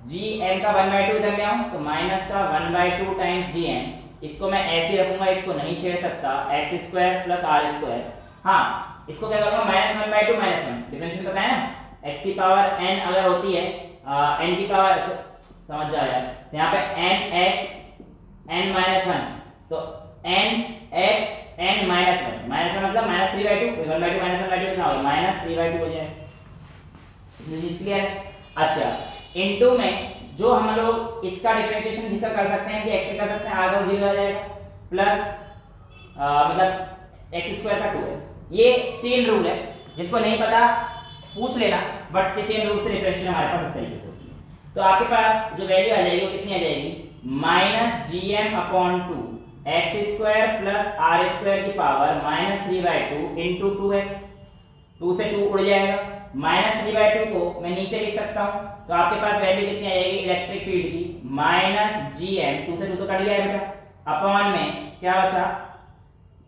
Speaker 1: gm का 1/2 इधर ले आऊं तो माइनस का 1/2 टाइम्स gm। इसको मैं ऐसे रखूंगा, इसको नहीं छेड़ सकता, x square plus r square. हाँ, इसको क्या करूंगा, माइनस 1/2 माइनस 1, डिफरेंशियल पता है ना, x की पावर n अगर होती है n की पावर, तो समझ जाओ यार, तो यहाँ पे nx n माइनस 1, तो nx n माइनस 1, माइनस 1 मतलब माइनस 3/2, 1/2 माइनस 1/2 कितना हो गया, माइनस 3/2 हो जाएगा। इतनी क्लियर है? अच्छा, इनटू में जो हम लोग इसका डिफरेंशिएशन जिसका कर सकते हैं कि x से कर सकते हैं, आगे 0 आ जाएगा, प्लस मतलब x स्क्वायर का 2x। ये चेन रूल है, जिसको नहीं पता पूछ लेना, बट ये चेन रूल से डिफरेंशिएशन हमारे पास इस तरीके से होती है। तो आपके पास जो वैल्यू आ जाएगी वो कितनी आ जाएगी, minus gm upon 2 x square plus r square की पावर माइनस 3/2 इंटू 2x। 2 से 2 उड़ जाएगा, माइनस 3/2 को मैं नीचे लिख सकता हूं, तो आपके पास वैल्यू कितनी आ जाएगी इलेक्ट्रिक फील्ड की, माइनस gm, 2 से 2 तो कट गया बेटा, अपॉन में क्या बचा,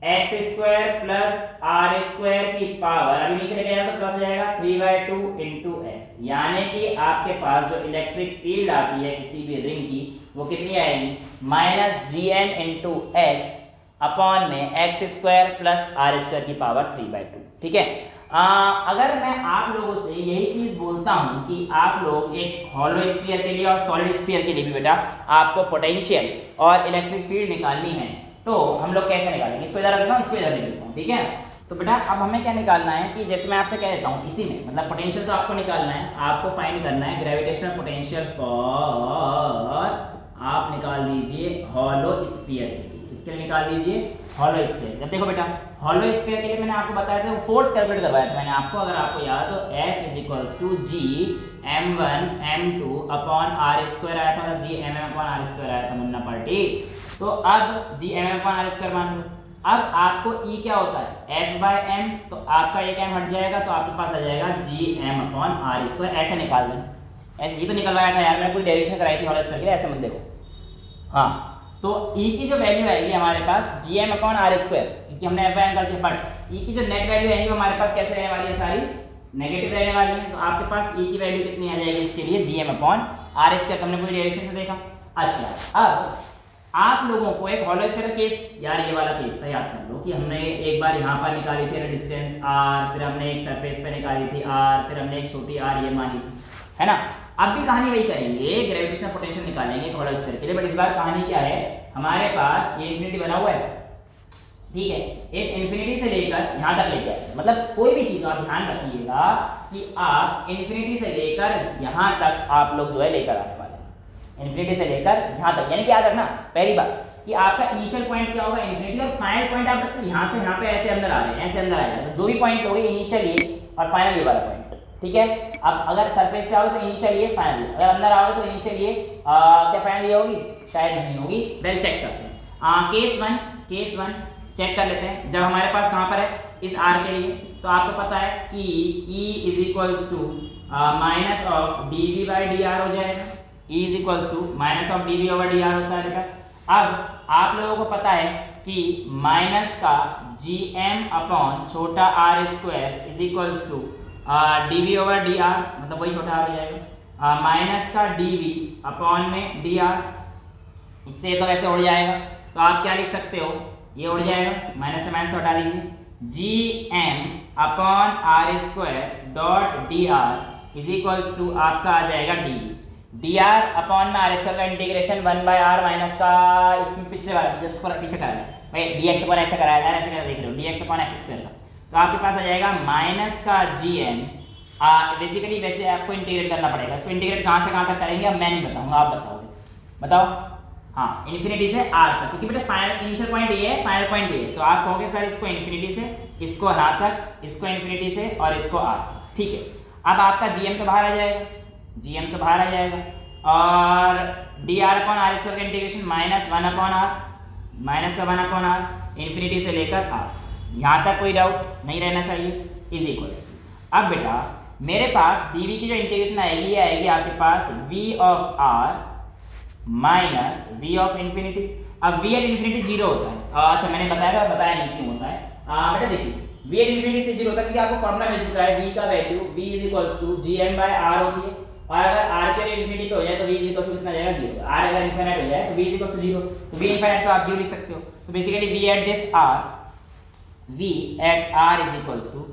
Speaker 1: x square plus r square की पावर, अभी नीचे लेके जाएगा तो प्लस हो जाएगा 3/2 इंटू एक्स। यानी कि आपके पास जो इलेक्ट्रिक फील्ड आती है किसी भी रिंग की, वो कितनी आएगी, minus gm into x upon में x square plus r square की पावर 3/2। ठीक है, अगर मैं आप लोगों से यही चीज बोलता हूं कि आप लोग एक हॉलो स्फीयर के लिए और सॉलिड स्फीयर के लिए भी बेटा आपको पोटेंशियल और इलेक्ट्रिक फील्ड निकालनी है, तो हम लोग कैसे निकालेंगे, इसको इधर रखता हूं, इसको इधर लिखता हूं। ठीक है, तो बेटा अब हमें क्या निकालना है कि जैसे मैं आपसे कह देता हूं, इसी में मतलब पोटेंशियल तो आपको निकालना है, आपको फाइंड करना है ग्रेविटेशनल पोटेंशियल फॉर, आप निकाल दीजिए हॉलो स्फीयर के लिए। इसके लिए निकाल दीजिए हॉलो स्फीयर। जब देखो बेटा हॉलो स्फीयर के लिए मैंने आपको बताया था, फोर्स कैलकुलेट करवाया था मैंने आपको, अगर आपको याद हो, F is equals to G m1 m2 upon r square आया था, मतलब G mm upon r square आया था मुन्ना पार्टी। तो अब G mm upon r square मान लो, अब आपको E क्या होता है F/m, तो आपका एक m हट जाएगा तो आपके पास आ जाएगा G m upon r square. ऐसे निकाल दें, ऐसे ये तो निकलवाया था यार, मैं पूरी डेरिवेशन कराई थी हॉलो स्फीयर के लिए, ऐसे मत देखो। हाँ, तो E की जो वैल्यू आएगी हमारे पास Gm अपॉन आर स्क्वायर, क्योंकि हमने F/m कर दिया, बट E की जो नेट वैल्यू आएगी हमारे पास कैसे रहने वाली है, सारी नेगेटिव रहने वाली है। तो आपके पास E की वैल्यू कितनी आ जाएगी इसके लिए, Gm अपॉन आर स्क्वायर, हमने पूरी डायरेक्शन से देखा। अच्छा, अब आप लोगों को एक हॉलो स्फीयर का केस, यार ये वाला केस था, याद कर लो कि हमने एक बार यहाँ पर निकाली थी डिस्टेंस r, फिर हमने एक सरफेस पे निकाली थी r, फिर हमने एक छोटी r ये मानी थी, है ना। अब भी कहानी वही करेंगे, ग्रेविटेशनल पोटेंशियल निकालेंगे एक हॉलो स्फीयर के लिए, बट इस बार कहानी क्या है, हमारे पास ये इंफिनिटी बना हुआ है, ठीक है। इस इंफिनिटी से लेकर यहाँ तक लेकर, मतलब कोई भी चीज आप ध्यान रखिएगा कि आप इंफिनिटी से लेकर यहाँ तक आप लोग जो है लेकर आने वाले हैं, इंफिनिटी से लेकर यहाँ तक, यानी कि याद रखना पहली बात कि आपका इनिशियल पॉइंट क्या होगा इंफिनिटी, और फाइनल पॉइंट आप रखते यहाँ से यहाँ पे ऐसे अंदर आ रहे हैं, ऐसे अंदर आएगा, तो जो भी पॉइंट होगा इनिशियल ये और फाइनल ये वाला पॉइंट, ठीक है। अब अगर सरफेस पे आओगे तो इनिशियल ये, फाइनल ये, अगर अंदर आओगे तो इनिशियल ये, क्या फाइनल ये होगी, शायद नहीं होगी, वेल चेक करते हैं। केस वन चेक कर लेते हैं। जब हमारे पास कहाँ पर है इस r के लिए, तो आपको पता है कि E is equals to minus of d v by d r हो जाएगा, E is equals to minus of d v over d r होता है बेटा। अब आप लोगों को पता है कि माइनस का जी एम अपॉन छोटा r square is equals to d v over d r, मतलब वही छोटा आर हो जाएगा, माइनस का डी वी अपॉन में डी आर, इससे तो ऐसे उड़ जाएगा, तो आप क्या लिख सकते हो, ये उड़ जाएगा, माइनस से माइनस तो हटा दीजिए, g M upon r square dot d r is equals to आपका आ जाएगा डी डी आर अपॉन में आर स्क्वायर का इंटीग्रेशन 1/r माइनस का, इसमें पीछे वाला जस्ट पीछे करा है भाई, डी एक्स अपॉन एक्स कराया है, ऐसे देख रहे हो D x upon x square का, तो आपके पास आ जाएगा माइनस का जी एम, बेसिकली वैसे आपको इंटीग्रेट करना पड़ेगा, इसको इंटीग्रेट कहाँ से कहाँ तक करेंगे अब मैं नहीं बताऊंगा, आप बताओगे, बताओ। हाँ, इन्फिनिटी से r तक, क्योंकि बेटा फाइनल इनिशियल पॉइंट ये है, फाइनल पॉइंट ये है, तो आप कहोगे सर इसको इन्फिनिटी से, इसको यहाँ तक, इसको इन्फिनिटी से और इसको r, ठीक है। अब आपका gm तो बाहर आ जाएगा, gm तो बाहर आ जाएगा, और dr अपॉन आर स्क्वायर का इंटीग्रेशन -1 अपॉन r, माइनस का 1 अपॉन r, इन्फिनिटी से लेकर r, यहाँ तक कोई डाउट नहीं रहना चाहिए, इज इक्वल। अब बेटा मेरे पास dv की जो इंटीग्रेशन आएगी, ये आएगी आपके पास v of r minus v of infinity. अब v एट इन्फिनिटी जीरो होता है, अच्छा मैंने बताया बताया नहीं क्यों होता है, बेटा देखिए v एट इन्फिनिटी से जीरो होता है क्योंकि आपको फॉर्मूला मिल चुका है, v का value v is equals to gm by r होती है, और अगर r के लिए इन्फिनिटी पे हो जाए तो v इज इक्वल्स टू कितना जाएगा जीरो, r अगर इनफिनिट हो जाए तो v is equals to zero, तो v इनफिनिट तो आप जीरो लिख सकते हो, तो basically v at this r, v at r is equals to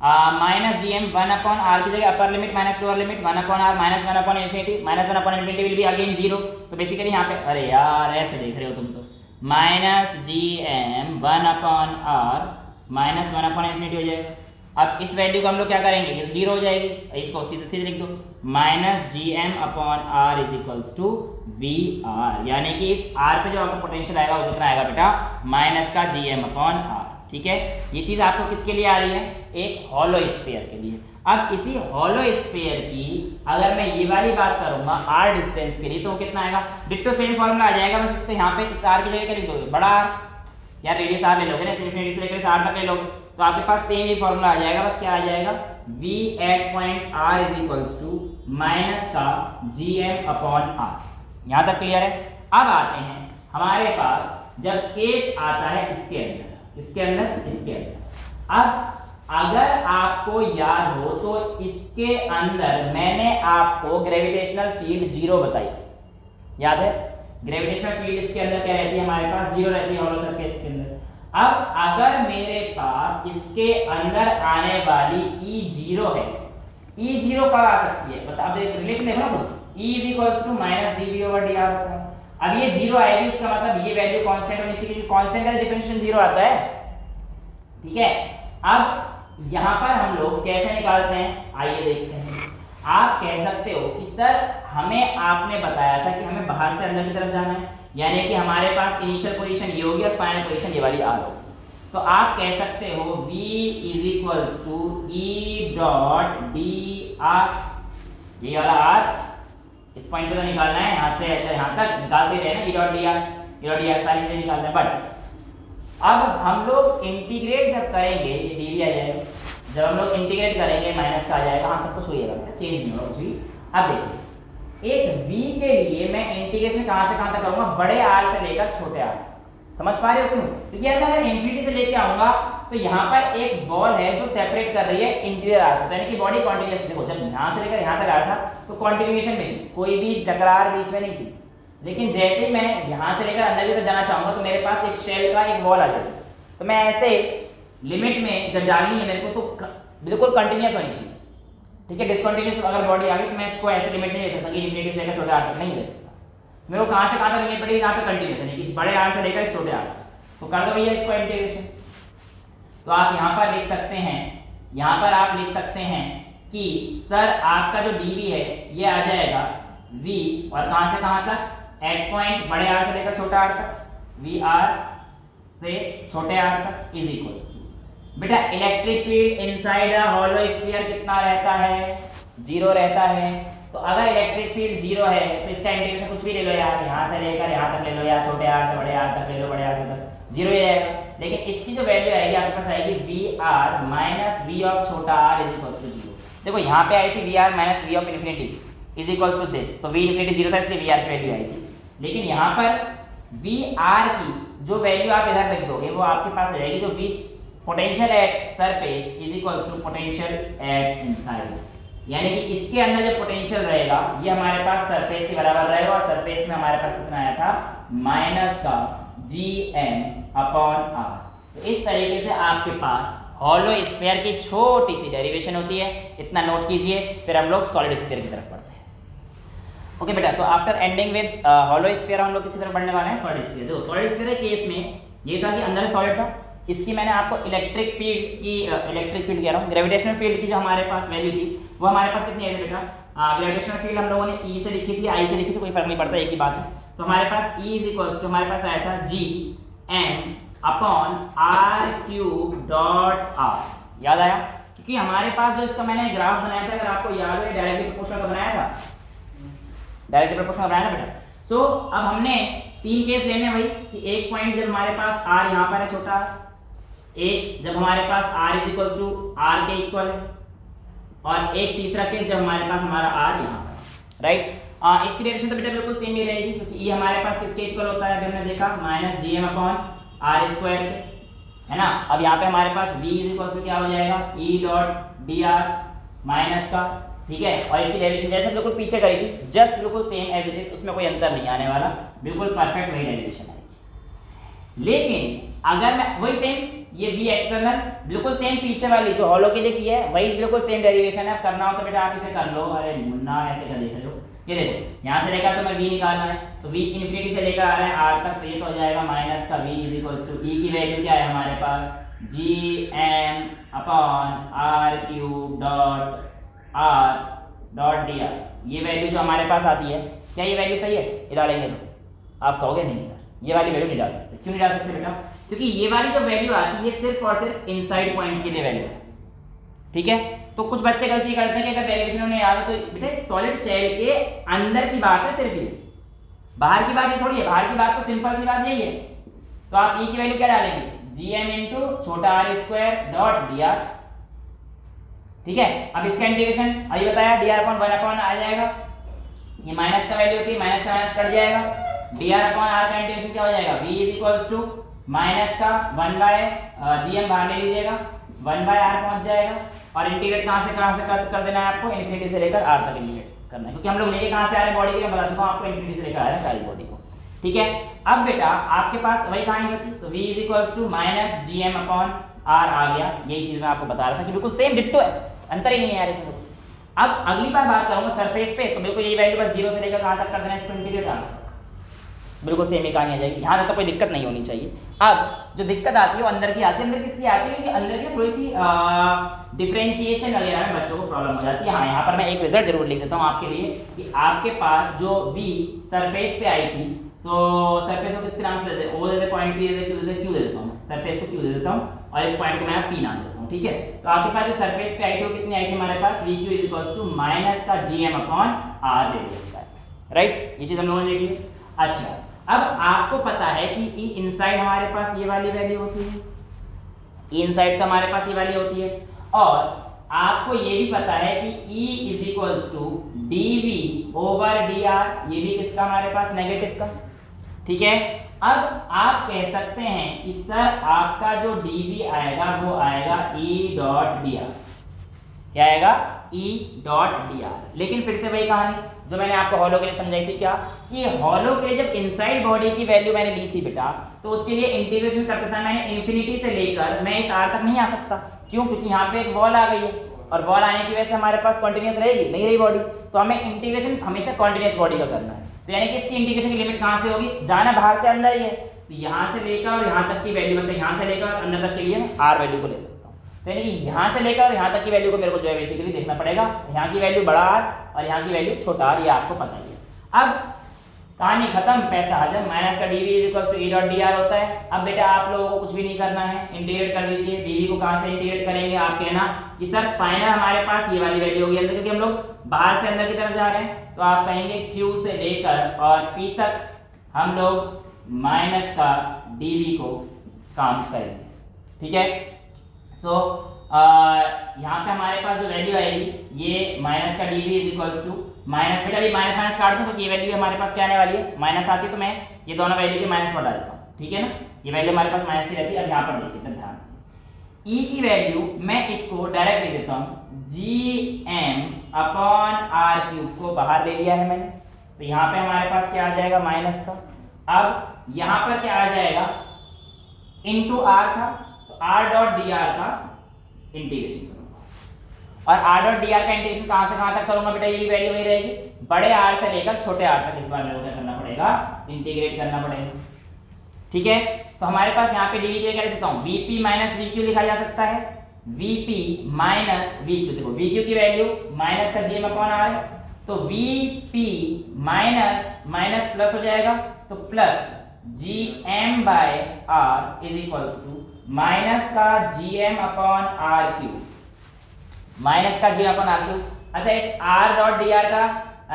Speaker 1: minus ji m 1 upon r की जगह upper limit minus lower limit 1 upon r minus 1 upon infinity, minus 1 upon infinity will be again zero, तो basically यहाँ पे अरे यार ऐसे देख रहे हो तुम तो, माइनस जी m 1 upon r minus 1 upon infinity हो जाएगा। अब इस वैल्यू को हम लोग क्या करेंगे, ये जीरो हो जाएगी, इसको सीधे सीधे लिख दो, minus G M upon r is equals to v r, यानी कि इस आर पे जो आपका पोटेंशियल आएगा वो कितना आएगा बेटा, माइनस का जी एम अपॉन आर, ठीक है। ये चीज आपको किसके लिए आ रही है, एक हॉलो स्फीयर के लिए। अब इसी हॉलो स्फीयर की अगर मैं ये वाली बात करूंगा r डिस्टेंस के लिए, तो कितना आएगा, डिट्टो सेम फॉर्मूला आ जाएगा, बस इसको यहाँ पे इस r की जगह क्या लिख दोगे, बड़ा R, यार रेडियस r ले लोगे ना, इन्फिनिटी से लेकर इस r तक ले लोगे, तो आपके पास सेम ही फॉर्मूला आ जाएगा, बस क्या आ जाएगा, v at point r is equals to minus का gm अपॉन r। यहाँ तक क्लियर है। अब आते हैं हमारे पास जब केस आता है इसके अंदर, इसके अंदर अब अगर आपको याद हो तो इसके अंदर मैंने आपको ग्रेविटेशनल फील्ड जीरो बताई, याद है, ग्रेविटेशनल फील्ड इसके अंदर क्या रहती है, हमारे पास जीरो रहती है हॉलो सरफेस के अंदर। अब अगर मेरे पास इसके अंदर आने वाली E जीरो है, E जीरो कब आ सकती है, मतलब अब रिलेशन देखो ना, E is equals to minus dv over dr होता है। अब ये जीरो आएगी, इसका मतलब ये वैल्यू कांस्टेंट होनी चाहिए, कांस्टेंट का डिफरेंशिएशन जीरो आता है, ठीक है। अब यहाँ पर हम लोग कैसे निकालते हैं, आइए देखते हैं। आप कह सकते हो कि सर हमें आपने बताया था कि हमें बाहर से अंदर की तरफ जाना है, यानी कि हमारे पास इनिशियल पोजीशन ये होगी और फाइनल पोजीशन ये वाली r होगी, तो आप कह सकते हो v is equals to e dot d r, ये वाला r इस पॉइंट पे तो निकालना है, यहाँ से यहाँ तक निकालते रहे ना, e डॉट डी आर सारी चीजें निकालना है। बट अब हम लोग इंटीग्रेट जब करेंगे, ये dv आ जाएगा, जब हम लोग इंटीग्रेट करेंगे माइनस का आ जाएगा, हाँ सब कुछ हो जाएगा, चेंज नहीं होगा कुछ भी। अब देखिए इस v के लिए मैं इंटीग्रेशन कहाँ से कहाँ तक करूँगा, बड़े r से लेकर छोटे r, समझ पा रहे हो क्यों, क्योंकि अगर मैं इन्फिनिटी से लेके आऊंगा तो यहाँ पर एक बॉल है जो सेपरेट कर रही है इंटीरियर आर को, यानी कि बॉडी कॉन्टिन्यूअस, देखो जब यहाँ से लेकर यहाँ तक आ रहा था तो कॉन्टिन्यूएशन में थी, कोई भी टकरार बीच में नहीं थी, लेकिन जैसे ही मैं यहाँ से लेकर अंदर की तरफ जाना चाहूंगा तो मेरे पास एक शेल का एक वॉल आ जाएगा। तो मैं ऐसे लिमिट में जब डालनी है मेरे को तो बिल्कुल कंटिन्यूस होनी चाहिए, ठीक है। डिसकंटिन्यूस अगर बॉडी आ गई तो मैं इसको ऐसे लिमिट नहीं ले सकता कि इन्फिनिटी से लेकर छोटे आर तक नहीं ले सकता। मेरे को कहाँ से कहाँ तक लिमिट पड़ेगी, यहाँ पे कंटिन्यूस यानी कि इस बड़े आर से लेकर इस छोटे आर तक। तो कर दो भैया इसको इंटीग्रेशन। तो आप यहाँ पर लिख सकते हैं, यहाँ पर आप लिख सकते हैं कि सर आपका जो dv है ये आ जाएगा v और कहाँ से कहाँ तक, एट पॉइंट बड़े आर से लेकर छोटे आर तक, वी आर से छोटे आर तक इज इक्वल्स टू, बेटा electric field inside a hollow sphere कितना रहता है, 0 रहता है। तो अगर इलेक्ट्रिक फील्ड 0 है तो इसका इंटीग्रेशन कुछ भी ले लो यार, यहाँ से लेकर यहाँ तक ले लो या छोटे आर से बड़े आर तक ले लो, बड़े आर से तक 0 ही आएगा। लेकिन इसकी जो वैल्यू आएगी आपके पास आएगी v r minus v of छोटा आर इज इक्वल्स टू 0। देखो यहाँ पे आई थी v r minus v of infinity is equals to this, तो वी इन्फिनिटी 0 था इसलिए वी आर की वैल्यू आई थी। लेकिन यहाँ पर वी आर की जो वैल्यू आप इधर लिख दोगे वो आपके पास आ जाएगी जो v potential at surface is equals to potential at inside, यानी कि इसके अंदर जो पोटेंशियल रहेगा ये हमारे पास सरफेस के बराबर रहेगा। और सरफेस में हमारे पास कितना आया था, माइनस का gm अपॉन आर। तो इस तरीके से आपके पास हॉलो स्फीयर की छोटी सी डेरिवेशन होती है, इतना नोट कीजिए। फिर हम लोग सॉलिड स्फीयर की तरफ बढ़ते हैं। ओके बेटा, so after ending with hollow sphere हम लोग किसी तरफ बढ़ने वाले हैं सॉलिड स्फीयर। देखो सॉलिड स्फीयर के केस में ये था कि अंदर सॉलिड था, इसकी मैंने आपको इलेक्ट्रिक फील्ड कह रहा हूँ, ग्रेविटेशनल फील्ड की जो हमारे पास वैल्यू थी वो हमारे पास कितनी आई थी बेटा, ग्रेविटेशनल फील्ड हम लोगों ने ई से लिखी थी, आई से लिखी थी, कोई फर्क नहीं पड़ता, एक ही बात है। तो हमारे पास ई इज इक्वल्स टू हमारे पास आया था g M upon r cube dot r, याद आया? क्योंकि हमारे पास जो इसका मैंने ग्राफ बनाया था, अगर आपको याद है डायरेक्टली प्रोपोर्शनल का बनाया था, डायरेक्टली प्रोपोर्शनल बनाया था बेटा। सो अब हमने 3 केस लेने भाई कि एक पॉइंट जब हमारे पास आर यहाँ पर है छोटा, एक जब हमारे पास r is equals to r के इक्वल है, और एक तीसरा केस जब हमारे पास हमारा आर यहाँ पर, राइट। इसकी डायरेक्शन तो बेटा बिल्कुल सेम ही रहेगी क्योंकि ये हमारे पास किसके इक्वल होता है, अगर हमने देखा minus G M upon r square के, है ना। अब यहाँ पे हमारे पास v इज इक्वल टू क्या हो जाएगा, e dot d r minus का, ठीक है। और इसकी डायरेक्शन जैसे बिल्कुल पीछे करेगी, जस्ट बिल्कुल सेम एज इट इज, उसमें कोई अंतर नहीं आने वाला, बिल्कुल परफेक्ट वही डायरेक्शन आएगी। लेकिन अगर मैं वही सेम ये v एक्सटर्नल बिल्कुल सेम पीछे वाली जो हॉलो के लिए की है वही बिल्कुल सेम डेरिवेशन है, करना हो तो बेटा आप इसे कर लो। अरे मुन्ना ऐसे कर देख लो, ये देखो यहाँ से लेकर तो मैं v निकालना है, तो v इन्फिनिटी से लेकर आ रहे हैं r तक, तो ये तो हो जाएगा माइनस का v is equals to e की वैल्यू क्या है हमारे पास G M upon r cube dot d r. ये वैल्यू जो हमारे पास आती है, क्या ये वैल्यू सही है? ये डालेंगे तो आप कहोगे नहीं सर ये वाली वैल्यू नहीं डाल सकते। क्यों नहीं डाल सकते बेटा? क्योंकि ये वाली जो वैल्यू आती है ये सिर्फ और सिर्फ इनसाइड पॉइंट के लिए वैल्यू है, ठीक है। तो कुछ बच्चे गलती करते हैं कि अगर डेरिवेशन उन्हें याद हो तो बेटा सॉलिड शेल के अंदर की बात है सिर्फ ये, बाहर की बात ये थोड़ी है, बाहर की बात तो सिंपल सी बात यही है। तो आप ई की वैल्यू क्या डालेंगे, जी एम इंटू छोटा r square dot d r, ठीक है। अब इसका इंटीग्रेशन अभी बताया डी आर अपॉन 1 अपॉन आ जाएगा, ये माइनस का वैल्यू होती है, माइनस का माइनस कट जाएगा, डी आर अपॉन आर का इंटीग्रेशन क्या हो जाएगा, v is equals to minus का 1 बाय जी एम बाहर ले लीजिएगा, 1 बाय आर पहुंच जाएगा। और इंटीग्रेट कहां से कर देना है आपको, इन्फिनिटी से लेकर आर तक इंटीग्रेट करना है, क्योंकि हम लोग लेके कहां से आ रहे हैं बॉडी के, मैं बता चुका हूं आपको इन्फिनिटी से लेकर आ रहे हैं सारी बॉडी को, ठीक है। अब बेटा आपके पास वही कहानी बची, तो v is equals to minus G M upon r आ गया। यही चीज मैं आपको बता रहा था कि बिल्कुल सेम डिट्टो है, अंतर ही नहीं है यार इसमें। अब अगली बार बात करूंगा सरफेस पे, तो बिल्कुल यही वैल्यू बस 0 से लेकर कहां तक कर देना है, इसको इंटीग्रेट करना, बिल्कुल सेम ही कहानी आ जाएगी। यहाँ तक तो कोई दिक्कत नहीं होनी चाहिए। अब जो दिक्कत आती है वो अंदर की आती है, अंदर किसकी आती है, क्योंकि अंदर की थोड़ी सी डिफरेंशिएशन वगैरह में बच्चों को प्रॉब्लम हो जाती है। हाँ यहाँ पर मैं एक रिजल्ट जरूर लिख देता हूँ आपके लिए कि आपके पास जो v सरफेस पे आई थी, तो सरफेस को किसके नाम से देते हैं, ओ देते, पॉइंट पी देते, क्यू देता हूँ, सरफेस को क्यू दे देता हूँ और इस पॉइंट को मैं पी नाम देता हूँ, ठीक है। तो आपके पास जो सरफेस पे आई थी वो कितनी आई थी हमारे पास, V Q is equals to minus का G M upon r radius का, राइट। ये चीज हम लोगों ने देखी। अच्छा अब आपको पता है कि ई इनसाइड हमारे पास ये वाली वैल्यू होती है, ई इनसाइड तो हमारे पास ये वाली होती है, और आपको ये भी पता है कि E is equals to dv over dr, ये भी किसका हमारे पास नेगेटिव का, ठीक है। अब आप कह सकते हैं कि सर आपका जो dv आएगा वो आएगा E डॉट dr, क्या आएगा E डॉट dr। लेकिन फिर से वही कहानी जो मैंने आपको हॉलो के लिए समझाई थी, क्या कि हॉलो के लिए जब इनसाइड बॉडी की वैल्यू मैंने ली थी बेटा, तो उसके लिए इंटीग्रेशन करते समय मैंने इन्फिनिटी से लेकर मैं इस r तक नहीं आ सकता। क्यों? क्योंकि यहाँ पे एक वॉल आ गई है और वॉल आने की वजह से हमारे पास कॉन्टिन्यूस रहेगी नहीं रही बॉडी, तो हमें इंटीग्रेशन हमेशा कॉन्टिन्यूस बॉडी का करना है। तो यानी कि इसकी इंटीग्रेशन की लिमिट कहाँ से होगी, जाना बाहर से अंदर ही है, तो यहाँ से लेकर और यहाँ तक की वैल्यू, मतलब यहाँ से लेकर अंदर तक के लिए r वैल्यू को ले सकता हूँ। तो यानी कि यहाँ से लेकर और यहाँ तक की वैल्यू को मेरे को जो है बेसिकली देखना पड़ेगा, यहाँ की वैल्यू बड़ा r और यहाँ की वैल्यू छोटा r, ये आपको पता ही है। अब कहानी खत्म, पैसा हजम, माइनस का dv equals to E dot dr होता है। अब बेटा आप लोगों को कुछ भी नहीं करना है, इंटीग्रेट कर लीजिए। dv को कहाँ से इंटीग्रेट करेंगे, आप कहना कि सर फाइनल हमारे पास ये वाली वैल्यू होगी अंदर, क्योंकि हम लोग बाहर से अंदर की तरफ जा रहे हैं, तो आप कहेंगे q से लेकर और p तक हम लोग माइनस का dv को काउंट करेंगे, ठीक है। सो यहाँ पे हमारे पास जो वैल्यू आएगी ये माइनस का dv is equals to minus, बेटा अभी माइनस माइनस काट दूं तो ये वैल्यू भी हमारे पास क्या आने वाली है, माइनस आती है, तो मैं ये दोनों वैल्यू के माइनस बढ़ा देता हूँ, ठीक है ना। ये वैल्यू हमारे पास माइनस ही रहती है। अब यहाँ पर देखिए ध्यान से, e की वैल्यू मैं इसको डायरेक्ट लिख देता हूँ, gm अपॉन r क्यूब को बाहर ले लिया है मैंने, तो यहाँ पे हमारे पास क्या आ जाएगा माइनस का। अब यहाँ पर क्या आ जाएगा, इंटू r था, तो r डॉट dr का इंटीग्रेशन करूंगा, और r डॉट dr का इंटीग्रेशन कहां से कहां तक करूंगा बेटा, ये वैल्यू वही रहेगी, बड़े r से लेकर छोटे r तक इस बार मेरे को क्या करना पड़ेगा, इंटीग्रेट करना पड़ेगा, ठीक है। तो हमारे पास यहाँ पे dv क्या लिख सकता हूँ, vp माइनस vq लिखा जा सकता है, vp माइनस vq, देखो vq की वैल्यू माइनस का gm अपॉन r है, तो vp माइनस माइनस प्लस हो जाएगा, तो plus gm by r is equals to minus का gm upon r cube, minus का gm अपॉन r क्यूब। अच्छा, इस r डॉट dr का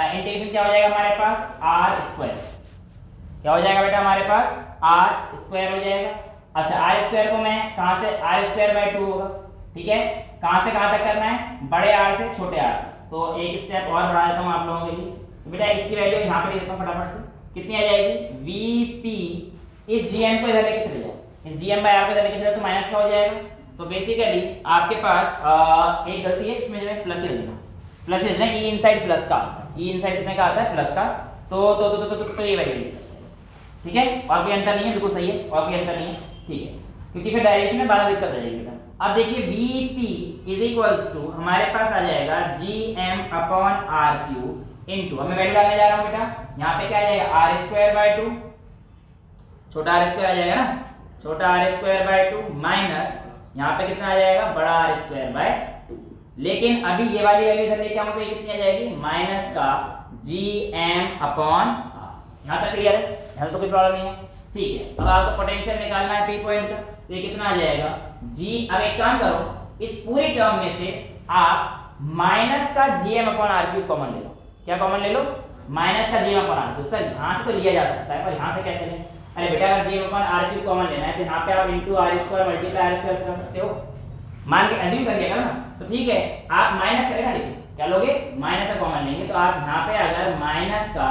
Speaker 1: इंटीग्रेशन क्या हो जाएगा हमारे पास, r स्क्वायर, क्या हो जाएगा बेटा हमारे पास r स्क्वायर हो जाएगा। अच्छा, r स्क्वायर को मैं कहां से, r स्क्वायर बाय 2 होगा, ठीक है, कहां से कहां तक करना है, बड़े r से छोटे r, तो एक स्टेप और बढ़ा देता हूं आप लोगों के लिए। तो बेटा इसकी वैल्यू यहां पे लिख देता हूं फटाफट से, कितनी आ जाएगी, vp, इस gm को इधर लेके चले जाओ, इस gm बाय r को इधर लेके चले तो माइनस का हो जाएगा। तो बेसिकली आपके पास एक गलती है इसमें, जो है प्लस ही लिखना, प्लस ही लिखना, e इनसाइड प्लस का, e इनसाइड कितने का आता है, प्लस का, तो ये वैल्यू लिख सकते हैं, ठीक है। और कोई अंतर नहीं है, बिल्कुल सही है, और कोई अंतर नहीं है, ठीक है, क्योंकि फिर डायरेक्शन में बारह दिक्कत आ जाएगी बेटा। अब देखिए vp इज इक्वल्स टू हमारे पास आ जाएगा gm upon r cube into, अब मैं वैल्यू डालने जा रहा हूं बेटा, यहाँ पे क्या आ जाएगा r स्क्वायर बाय 2, छोटा r स्क्वायर आ जाएगा ना, छोटा r स्क्वायर बाय 2 माइनस यहाँ पे कितना आ जाएगा, बड़ा r स्क्वायर बाय 2। लेकिन अभी ये वाली वैल्यू इधर लेके आऊंगा तो ये कितनी आ जाएगी, माइनस का gm अपॉन r। यहाँ तक क्लियर है, यहाँ तो कोई प्रॉब्लम नहीं है, ठीक है। अब आपको पोटेंशियल निकालना है पी पॉइंट का, तो ये कितना आ जाएगा g। अब एक काम करो, इस पूरी टर्म में से आप माइनस का gm upon r cube common ले लो, क्या कॉमन ले लो, माइनस का gm upon r cube. Sir यहाँ से तो लिया जा सकता है, पर यहाँ से कैसे लें, अरे बेटा अगर gm upon r cube common लेना है तो यहाँ पे आप into r square multiply r square कर सकते हो, मान के एज्यूम कर लिया ना, तो ठीक है, आप माइनस करेगा, देखिए क्या लोगे, माइनस का कॉमन लेंगे, तो आप यहाँ पे अगर माइनस का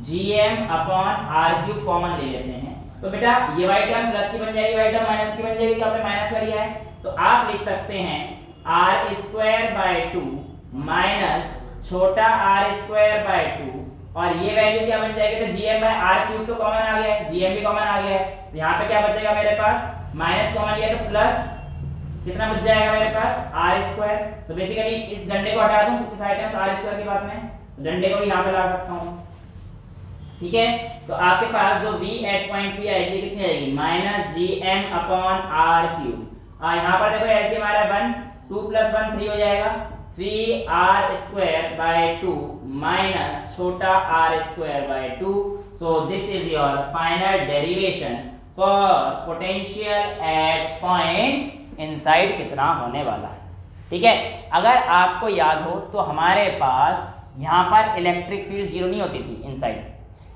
Speaker 1: gm upon r cube common ले लेते हैं तो बेटा ये वाई टर्म प्लस की बन जाएगी, वाई टर्म माइनस की बन जाएगी, तो आपने माइनस कर लिया है, तो आप लिख सकते हैं r स्क्वायर बाय 2 माइनस छोटा r स्क्वायर बाय 2, और ये वैल्यू क्या बन जाएगी, तो gm बाय r क्यूब तो कॉमन आ गया है, gm भी कॉमन आ गया है, तो यहाँ पे क्या बचेगा मेरे पास, माइनस कॉमन लिया तो प्लस कितना बच जाएगा मेरे पास, r स्क्वायर। तो बेसिकली इस डंडे को हटा दूं क्योंकि साइड टर्म्स r स्क्वायर के बाद में, तो डंडे को भी यहाँ पे ला सकता हूँ, ठीक है। तो आपके पास जो v एट पॉइंट p आएगी कितनी आएगी, minus gm upon r cube. यहाँ पर देखो ऐसे हमारा 1 2 प्लस 1 3 हो जाएगा, 3r स्क्वायर बाय 2 माइनस छोटा r square by 2। So this is your final derivation for potential at point inside कितना होने वाला है, ठीक है। अगर आपको याद हो तो हमारे पास यहाँ पर इलेक्ट्रिक फील्ड जीरो नहीं होती थी इनसाइड,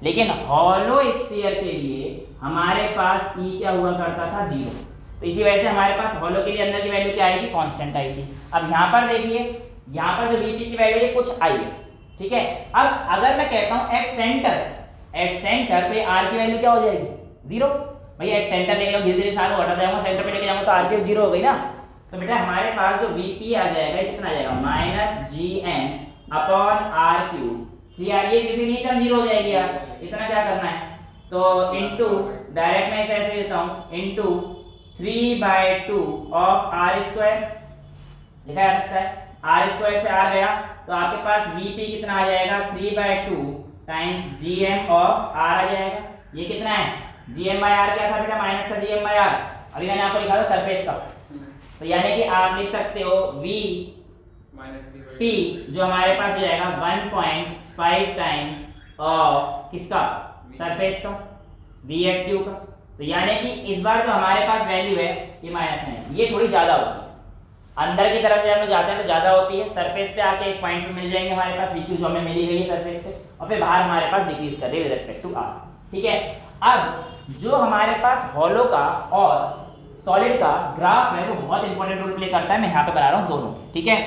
Speaker 1: लेकिन हॉलो स्फीयर के लिए हमारे पास E क्या हुआ करता था, जीरो। तो इसी वजह से हमारे पास हॉलो के लिए अंदर की वैल्यू क्या आई थी, कांस्टेंट आई थी। अब यहाँ पर देखिए, यहाँ पर जो Vp की वैल्यू है कुछ आई है, ठीक है। अब अगर मैं कहता हूँ एट सेंटर पे R की वैल्यू क्या हो जाएगी, जीरो। भाई एट सेंटर लेके धीरे धीरे सालों हटा जाऊंगा, सेंटर पे लेके जाऊंगा तो R की जीरो हो गई ना, तो बेटा हमारे पास जो Vp आ जाएगा कितना आ जाएगा माइनस Gm/r³। यार ये किसी भी टर्म जीरो हो जाएगी यार, इतना क्या करना है, तो इनटू डायरेक्ट मैं इसे ऐसे देता हूं इनटू 3/2 ऑफ r², लिखा जा सकता है r² से r गया तो आपके पास Vp कितना आ जाएगा 3/2 टाइम्स Gm ऑफ r आ जाएगा। ये कितना है Gm/r क्या था बेटा माइनस का Gm/r, अभी मैंने आपको लिखा था सरफेस का, तो यानी कि आप लिख सकते हो V P जो हमारे पास हो जाएगा 1.5 टाइम्स ऑफ किसका सरफेस का V/Q का। तो यानी कि इस बार जो हमारे पास वैल्यू है ये माइनस में, ये थोड़ी ज्यादा होती है, अंदर की तरफ जब हम लोग जाते हैं तो ज्यादा होती है, सरफेस पे आके एक पॉइंट पे मिल जाएंगे हमारे पास VQ जो हमें मिली गई है सरफेस पे, और फिर बाहर हमारे पास डिक्रीज कर रही है विद रिस्पेक्ट टू r। ठीक है, अब जो हमारे पास हॉलो का और सॉलिड का ग्राफ है वो बहुत इंपॉर्टेंट रोल प्ले करता है, मैं यहाँ पे बना रहा हूँ दोनों। ठीक है,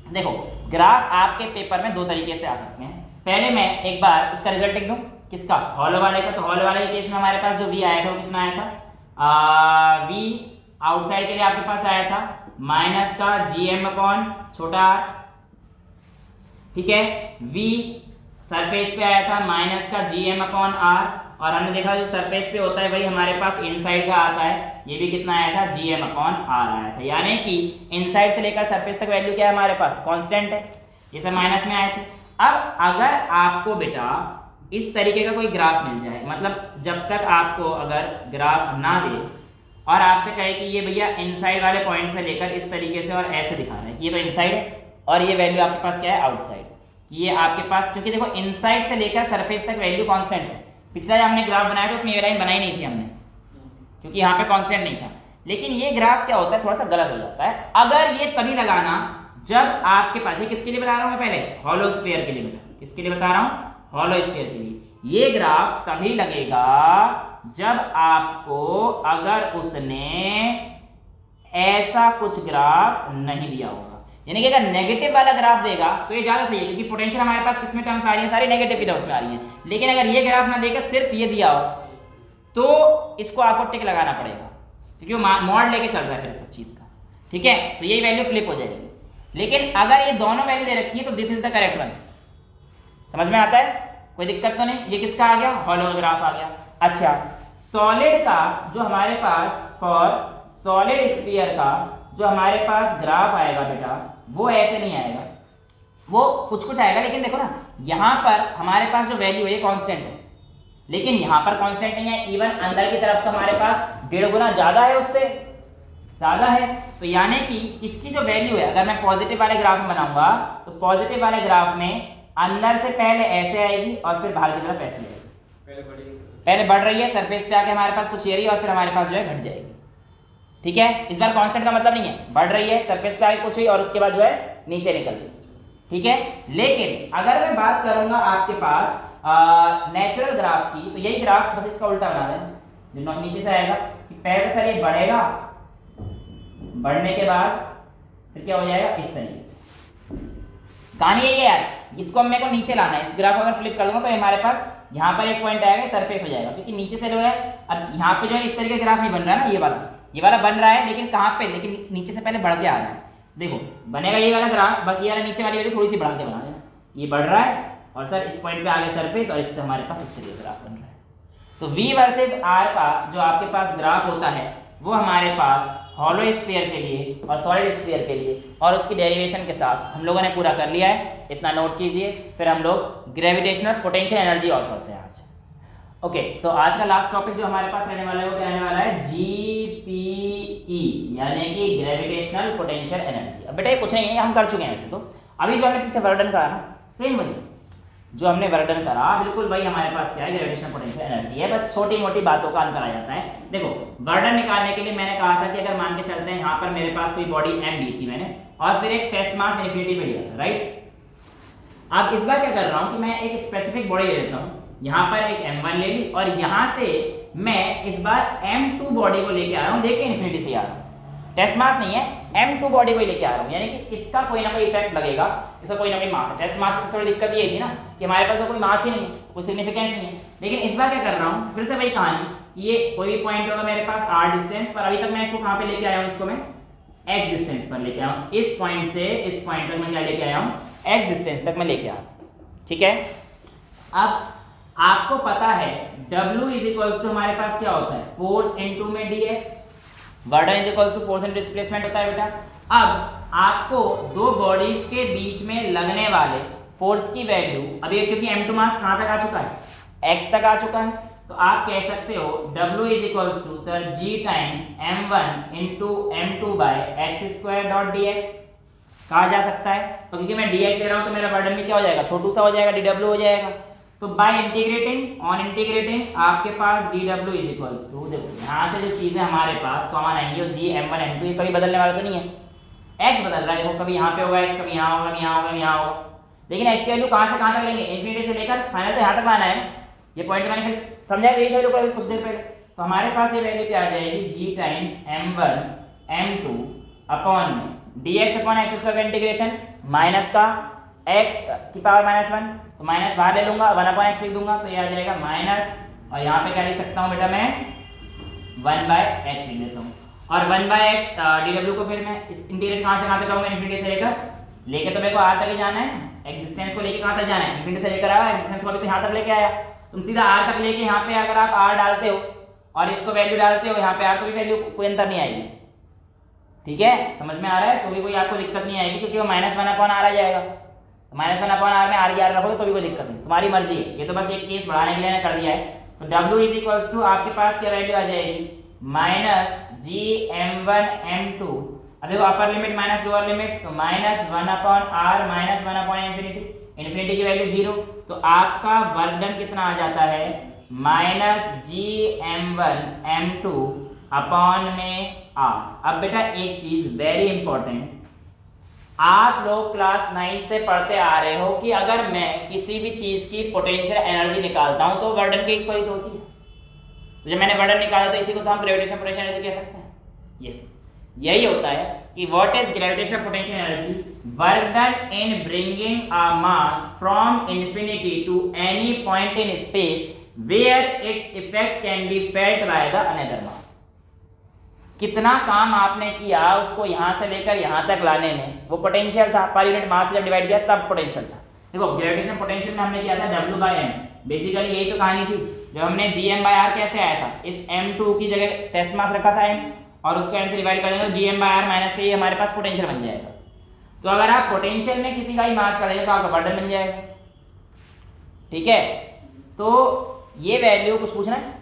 Speaker 1: देखो ग्राफ आपके पेपर में दो तरीके से आ सकते हैं। पहले मैं एक बार उसका रिजल्ट लिख दूं किसका, हॉलो वाले का। तो हॉलो वाले के केस में हमारे पास जो V आया था वो कितना आया था, V आउटसाइड के लिए आपके पास आया था माइनस का Gm/r। ठीक है, V सरफेस पे आया था माइनस का Gm/r, और हमने देखा जो सरफेस पे होता है वही हमारे पास इनसाइड का आता है, ये भी कितना आया था Gm/r आया था। यानी कि इनसाइड से लेकर सरफेस तक वैल्यू क्या है हमारे पास कांस्टेंट है, ये सब माइनस में आए थे। अब अगर आपको बेटा इस तरीके का कोई ग्राफ मिल जाए, मतलब जब तक आपको अगर ग्राफ ना दे और आपसे कहे कि ये भैया इनसाइड वाले पॉइंट से लेकर इस तरीके से और ऐसे दिखा रहे हैं, ये तो इनसाइड है और ये वैल्यू आपके पास क्या है आउटसाइड, ये आपके पास, क्योंकि देखो इनसाइड से लेकर सरफेस तक वैल्यू कांस्टेंट है। पिछला जब हमने ग्राफ बनाया था उसमें ये लाइन बनाई नहीं थी हमने, क्योंकि यहाँ पे कांस्टेंट नहीं था। लेकिन ये ग्राफ क्या होता है थोड़ा सा गलत हो जाता है, अगर ये तभी लगाना जब आपके पास, ये किसके लिए बता रहा हूँ मैं पहले, हॉलो स्फीयर के लिए बेटा, किसके लिए बता रहा हूँ, हॉलो स्फीयर के लिए। ये ग्राफ तभी लगेगा जब आपको अगर उसने ऐसा कुछ ग्राफ नहीं दिया होगा, यानी कि अगर नेगेटिव वाला ग्राफ देगा तो ये ज्यादा सही है, क्योंकि पोटेंशियल हमारे पास किसमें टर्म्स आ रही है, सारी नेगेटिव की टर्म्स में आ रही हैं। लेकिन अगर ये ग्राफ ना देकर सिर्फ ये दिया हो तो इसको आपको टिक लगाना पड़ेगा, क्योंकि वो मॉड लेके चल रहा है फिर सब चीज का। ठीक है, तो यही वैल्यू फ्लिप हो जाएगी। लेकिन अगर ये दोनों वैल्यू दे रखी है तो this is the correct one. समझ में आता है, कोई दिक्कत तो नहीं। ये किसका आ गया, हॉलो ग्राफ आ गया। अच्छा, सॉलिड का जो हमारे पास, फॉर सॉलिड स्फीयर का जो हमारे पास ग्राफ आएगा बेटा, वो ऐसे नहीं आएगा, वो कुछ कुछ आएगा। लेकिन देखो ना, यहां पर हमारे पास जो वैल्यू है ये कांस्टेंट है, लेकिन यहां पर कांस्टेंट नहीं है, इवन अंदर की तरफ तो हमारे पास 1.5 गुना ज्यादा है, उससे ज्यादा है। तो यानी कि इसकी जो वैल्यू है, अगर मैं पॉजिटिव वाले ग्राफ में बनाऊंगा तो पॉजिटिव वाले ग्राफ में अंदर से पहले ऐसे आएगी और फिर बाहर की तरफ ऐसे आएगी, पहले बढ़ रही है सरफेस पे आके हमारे पास कुछ एरिया और फिर हमारे पास जो है घट जाएगी। ठीक है, इस बार कांस्टेंट का मतलब नहीं है, बढ़ रही है सरफेस पे आके कुछ हुई और उसके बाद जो है नीचे निकल गई। ठीक है, लेकिन अगर मैं बात करूंगा आपके पास नेचुरल ग्राफ की, तो यही ग्राफ बस इसका उल्टा बना देना, नीचे से आएगा कि पहले सर ये बढ़ेगा, बढ़ने के बाद फिर क्या हो जाएगा इस तरीके से। कहानी यही है यार, इसको मेरे को नीचे लाना है। इस ग्राफ अगर फ्लिप कर दूंगा तो हमारे पास यहाँ पर एक पॉइंट आएगा, सरफेस हो जाएगा, क्योंकि नीचे से जो है, अब यहाँ पे जो है इस तरीके का ग्राफ नहीं बन रहा है ना, ये वाला बन रहा है, लेकिन कहाँ पे, लेकिन नीचे से पहले बढ़ के आ रहा है। देखो बनेगा ये वाला ग्राफ, बस ये वाला नीचे वाली वैल्यू थोड़ी सी बढ़ा के बना देना, ये बढ़ रहा है और सर इस पॉइंट पे आगे सरफेस, और इससे हमारे पास इस तरीके का ग्राफ बन रहा है। तो V वर्सेस R का जो आपके पास ग्राफ होता है वो हमारे पास हॉलो स्फीयर के लिए और सॉलिड स्फीयर के लिए, और उसकी डेरिवेशन के साथ हम लोगों ने पूरा कर लिया है, इतना नोट कीजिए। फिर हम लोग ग्रेविटेशनल पोटेंशियल एनर्जी और करते हैं आज। ओके, सो आज का लास्ट टॉपिक जो हमारे पास रहने वाला है वो क्या रहने वाला है, GPE, यानी कि ग्रेविटेशनल पोटेंशियल एनर्जी। अब बेटा ये कुछ नहीं है, हम कर चुके हैं वैसे तो। अभी जो हमने पीछे वर्डन करा ना, सेम वही जो हमने वर्डन करा, बिल्कुल वही हमारे पास क्या है, ग्रेविटेशनल पोटेंशियल एनर्जी है, बस छोटी मोटी बातों का अंतर आ जाता है। देखो वर्डन निकालने के लिए मैंने कहा था कि अगर मान के चलते हैं यहाँ पर मेरे पास कोई बॉडी m ली थी मैंने, और फिर एक टेस्ट मास इन्फिनिटी पे लिया था, राइट। अब इस बार क्या कर रहा हूँ कि मैं एक स्पेसिफिक बॉडी ले लेता हूँ, यहाँ पर एक m1 ले ली, और यहाँ से मैं इस बार m2 बॉडी को लेके आ रहा हूँ, लेके इन्फिनिटी से आ रहा हूँ, टेस्ट मास नहीं है, m2 बॉडी को लेके आ रहा हूँ, यानी कि इसका कोई ना कोई इफेक्ट लगेगा, इसका कोई ना कोई मास है। टेस्ट मास की सबसे बड़ी दिक्कत ये थी ना कि हमारे पास तो कोई मास ही नहीं, कोई सिग्निफिकेंस नहीं है। लेकिन इस बार क्या कर रहा हूँ, फिर से वही कहानी, ये कोई भी पॉइंट होगा मेरे पास r डिस्टेंस पर, अभी तक मैं इसको कहाँ पे लेके आया हूँ, इसको मैं एक्स डिस्टेंस पर लेके आया हूं, इस पॉइंट से इस पॉइंट तक मैं क्या लेके आया हूं, एक्स डिस्टेंस तक मैं लेके आया हूं। ठीक है, अब आपको पता है W इज इक्वल्स टू हमारे पास क्या होता है, फोर्स इनटू में dx, work done is equals to force into displacement होता है बेटा। अब आपको दो बॉडीज के बीच में लगने वाले फोर्स की वैल्यू, अभी क्योंकि m2 मास कहां तक आ चुका है, x तक आ चुका है, तो आप कह सकते हो W is equals to sir g times m1 into m2 by x square dot dx कहा जा सकता है। तो क्योंकि मैं dx ले रहा हूं तो मेरा वर्डन भी क्या हो जाएगा, छोटू सा हो जाएगा, dw हो जाएगा। तो बाय इंटीग्रेटिंग ऑन इंटीग्रेटिंग आपके पास dw इज इक्वल्स टू, देखो यहाँ से जो चीजें हमारे पास कॉमन आएंगी वो g m1 m2, ये कभी बदलने वाला तो नहीं है, x बदल रहा है, देखो कभी यहाँ पे होगा x, कभी यहाँ होगा, यहाँ होगा, यहाँ होगा, लेकिन x की वैल्यू कहाँ से कहाँ तक लेंगे, इन्फिनिटी से लेकर फाइनल तो यहाँ तक लाना है। ये पॉइंट मैंने फिर समझाया यही था कुछ देर पहले। तो हमारे पास ये वैल्यू क्या आ जाएगी, g times m1 m2 upon में dx अपॉन एक्स स्क्वायर का इंटीग्रेशन माइनस का x की पावर -1, तो माइनस बाहर ले लूंगा, 1 अपॉन x लिख दूंगा, तो ये आ जाएगा माइनस, और यहाँ पे क्या लिख सकता हूँ बेटा मैं 1/x लिख देता हूँ, और 1/x dw को फिर मैं इस इंटीग्रेट कहाँ से कहाँ तक आऊंगा, इन्फिनिटी से लेकर तो मेरे को r तक ही जाना है ना, एक्जिस्टेंस को लेके कहाँ तक जाना है, इन्फिनिटी से लेकर आया, एक्जिस्टेंस को अभी तो यहाँ तक लेके आया, तुम सीधा r तक लेके यहाँ पे अगर आप r डालते हो और इसको वैल्यू डालते हो यहाँ पे r, तो भी वैल्यू कोई अंतर नहीं आएगी। ठीक है, समझ में आ रहा है, तो भी कोई आपको दिक्कत नहीं आएगी, क्योंकि वो -1 अपॉन r आ जाएगा, तो -1 अपॉन r में r की r रखोगे तो भी कोई दिक्कत नहीं, तुम्हारी मर्जी है, ये तो बस एक केस बढ़ाने के लिए कर दिया है। तो w इज इक्वल्स टू आपके पास क्या वैल्यू आ जाएगी, -g m1 m2, अब देखो अपर लिमिट माइनस लोअर लिमिट, तो -1 upon r -1 upon infinity, infinity की वैल्यू 0, तो आपका वर्क डन कितना आ जाता है, -g m1 m2 अपॉन में r। अब बेटा एक चीज वेरी इंपॉर्टेंट, आप लोग क्लास 9 से पढ़ते आ रहे हो कि अगर मैं किसी भी चीज की पोटेंशियल एनर्जी निकालता हूं तो वर्डन के इक्वल ही तो होती है। तो जब मैंने वर्डन निकाला तो इसी को तो हम ग्रेविटेशनल पोटेंशियल एनर्जी कह सकते हैं। यस, यही होता है कि what is gravitational potential energy, work done in bringing a mass from infinity to any point in space where its effect can be felt by the another mass. कितना काम आपने किया उसको यहाँ से लेकर यहाँ तक लाने में, वो पोटेंशियल था, पर यूनिट मास से जब डिवाइड किया तब पोटेंशियल था। देखो ग्रेविटेशनल पोटेंशियल में हमने किया था W/m, बेसिकली यही तो कहानी थी। जब हमने Gm/r कैसे आया था, इस m2 की जगह टेस्ट मास रखा था m, और उसको m से डिवाइड कर देंगे तो Gm/r माइनस से हमारे पास पोटेंशियल बन जाएगा। तो अगर आप पोटेंशियल में किसी का ही मास कर देंगे तो आपका वर्डन बन जाएगा। ठीक है, तो ये वैल्यू कुछ पूछना है,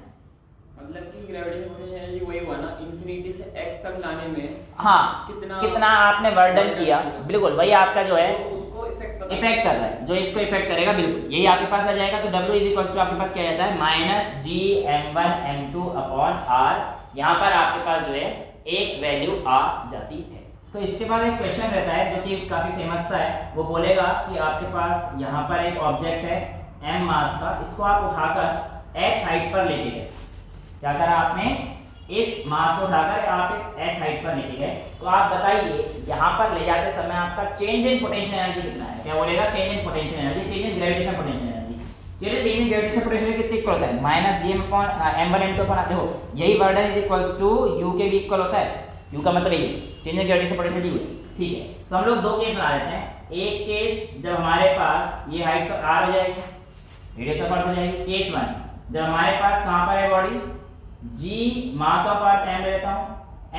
Speaker 2: मतलब कि ग्रेविटेशनल पोटेंशियल एनर्जी वही हुआ ना, इंफिनिटी से x तक लाने में
Speaker 1: हाँ कितना आपने वर्डन किया, बिल्कुल वही आपका जो है
Speaker 2: उसको इफेक्ट
Speaker 1: कर रहा है, जो इसको इफेक्ट करेगा, बिल्कुल यही आपके पास आ जाएगा। तो W इज इक्वल्स टू आपके पास क्या जाता है, -g m1 m2 upon r, यहाँ पर आपके पास जो है एक वैल्यू आ जाती है। तो इसके बाद एक क्वेश्चन रहता है जो कि काफी फेमस सा है, वो बोलेगा कि आपके पास यहाँ पर एक ऑब्जेक्ट है m मास का, इसको आप उठाकर h हाइट पर लेके गए, क्या करा आपने, इस मास को उठाकर आप इस h हाइट पर लेके गए, तो आप बताइए यहाँ पर ले जाते समय आपका चेंज इन पोटेंशियल एनर्जी कितना है, क्या बोलेगा, change in potential energy, change in gravitational potential energy. चलिए चेंज इन ग्रेविटेशनल पोटेंशियल किसके इक्वल होता है, -gm/m1 m2 अपॉन, देखो यही वर्डन इज इक्वल्स टू u के भी इक्वल होता है, u का मतलब यही change in gravitational potential u है। ठीक है, तो हम लोग दो केस बना लेते हैं, एक केस जब हमारे पास ये हाइट तो r हो जाएगी, रेडियस ऑफ अर्थ हो जाएगी, केस 1 जब हमारे पास कहां पर है body, g mass of earth m लेता हूं,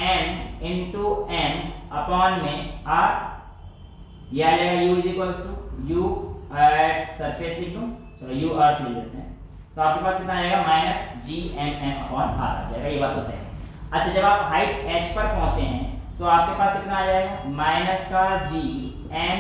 Speaker 1: m into m अपॉन में r, ये आ जाएगा u is equals to u at surface लिख दूं, चलो u अर्थ लिख देते हैं, तो आपके पास कितना आएगा, -gmm अपॉन r आ जाएगा, ये बात होता है। अच्छा जब आप हाइट h पर पहुंचे हैं तो आपके पास कितना आ जाएगा, -g m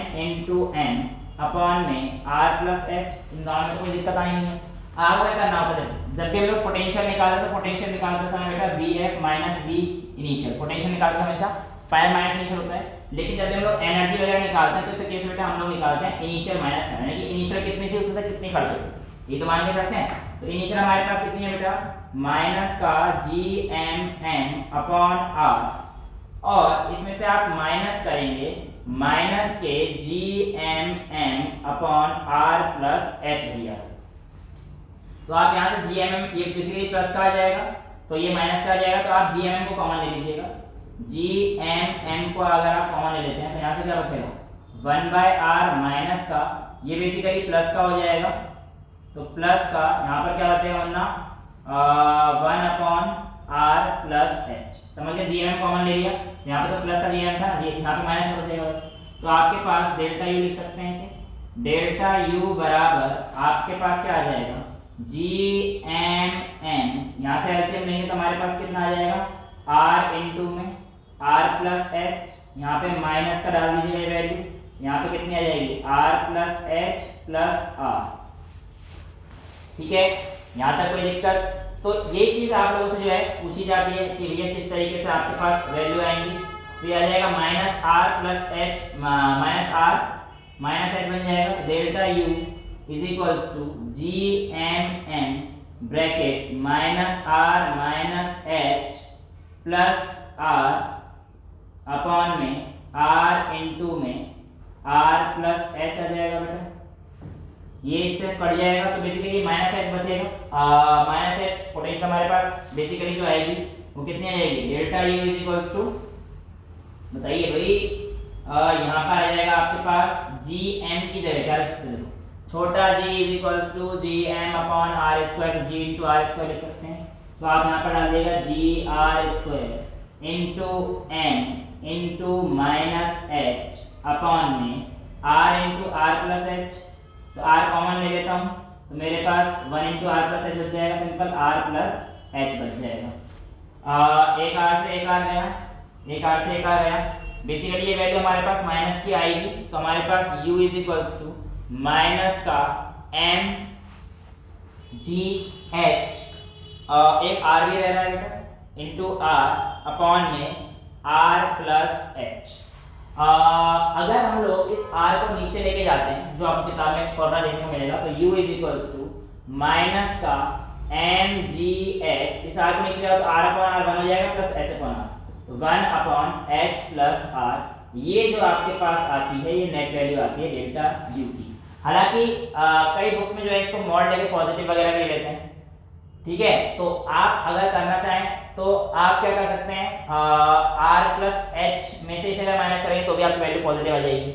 Speaker 1: m अपॉन में r प्लस h, इन दोनों में कोई दिक्कत आनी नहीं है। आपको क्या करना होता है, जब भी हम लोग पोटेंशियल निकालते हैं तो पोटेंशियल निकालते समय बेटा Vf minus V initial, potential निकालते समय हमेशा फाइनल माइनस इनिशियल होता है, लेकिन जब भी हम लोग एनर्जी वगैरह निकालते हैं तो इस केस में बेटा हम लोग निकालते हैं इनिशियल माइनस फाइनल, यानी कि इनिशियल कितनी थी उसमें से कितनी खर्च हुई, ये तो मान के सकते हैं। तो इनिशियल हमारे पास कितनी है बेटा, माइनस का Gmm अपॉन r, और इसमें से आप माइनस करेंगे माइनस के Gmm upon r plus h दिया, तो आप यहाँ से Gmm, ये बेसिकली प्लस का आ जाएगा तो ये माइनस का आ जाएगा, तो आप Gmm को कॉमन ले लीजिएगा, जी एम को अगर आप कॉमन ले लेते हैं तो यहाँ से क्या बचेगा 1/r माइनस का, ये बेसिकली प्लस का हो जाएगा, तो प्लस का यहाँ पर क्या बचेगा वरना 1/r प्लस h। समझ गए, जी एम कॉमन ले लिया, यहाँ पे तो प्लस का जी एम था ना, यहाँ पे माइनस का बचेगा बस। तो आपके पास डेल्टा यू लिख सकते हैं इसे, डेल्टा यू बराबर आपके पास क्या आ जाएगा जी एम एन, यहाँ से एलसीएम लेंगे तो हमारे पास कितना आ जाएगा r इंटू में r प्लस h, यहाँ पे माइनस का डाल दीजिएगा वैल्यू, यहाँ पे कितनी आ जाएगी r plus h plus r। ठीक है, यहाँ तक कोई दिक्कत? तो ये चीज आप लोगों से जो है पूछी जाती है कि भैया किस तरीके से आपके पास वैल्यू आएंगी। तो ये आ जाएगा minus r plus h minus r minus h बन जाएगा delta u is equals to ji m n bracket minus r minus h plus r upon में r इंटू में r प्लस h आ जाएगा बेटा, ये इससे कट जाएगा तो बेसिकली माइनस एच बचेगा। माइनस एच पोटेंशियल हमारे पास बेसिकली जो आएगी वो कितनी आ जाएगी delta u is equals to, बताइए भाई, यहाँ पर आ जाएगा आपके पास जी एम की जगह क्या लिख सकते हैं, छोटा g is equals to G M upon r square, g into r square लिख सकते हैं। तो आप यहाँ पर डाल देगा G r square into M into minus h upon में r into r plus h, तो r कॉमन ले लेता हूँ तो मेरे पास 1 इंटू आर प्लस एच बच जाएगा, सिंपल r प्लस एच बच जाएगा। एक r से एक r गया, एक r से एक r गया, बेसिकली ये वैल्यू हमारे पास माइनस की आएगी तो हमारे पास u is equals to minus का m g h, एक r भी रह रहा है बेटा इंटू r अपॉन में r प्लस एच। अगर हम लोग इस r को नीचे लेके जाते हैं जो आपको किताब में फॉर्मूला देखने को मिलेगा, तो u is equals to minus का m g h, इस r को नीचे जाओ तो r अपॉन r 1 हो जाएगा प्लस h अपॉन r, तो 1 अपॉन h प्लस r, ये जो आपके पास आती है ये नेट वैल्यू आती है डेल्टा u की। हालांकि कई बुक्स में जो है इसको मॉड लेके पॉजिटिव वगैरह भी लेते हैं, ठीक है। तो आप अगर करना चाहें तो आप क्या कर सकते हैं, r प्लस h में से इसे अगर माइनस करेंगे तो भी आपकी वैल्यू पॉजिटिव आ जाएगी,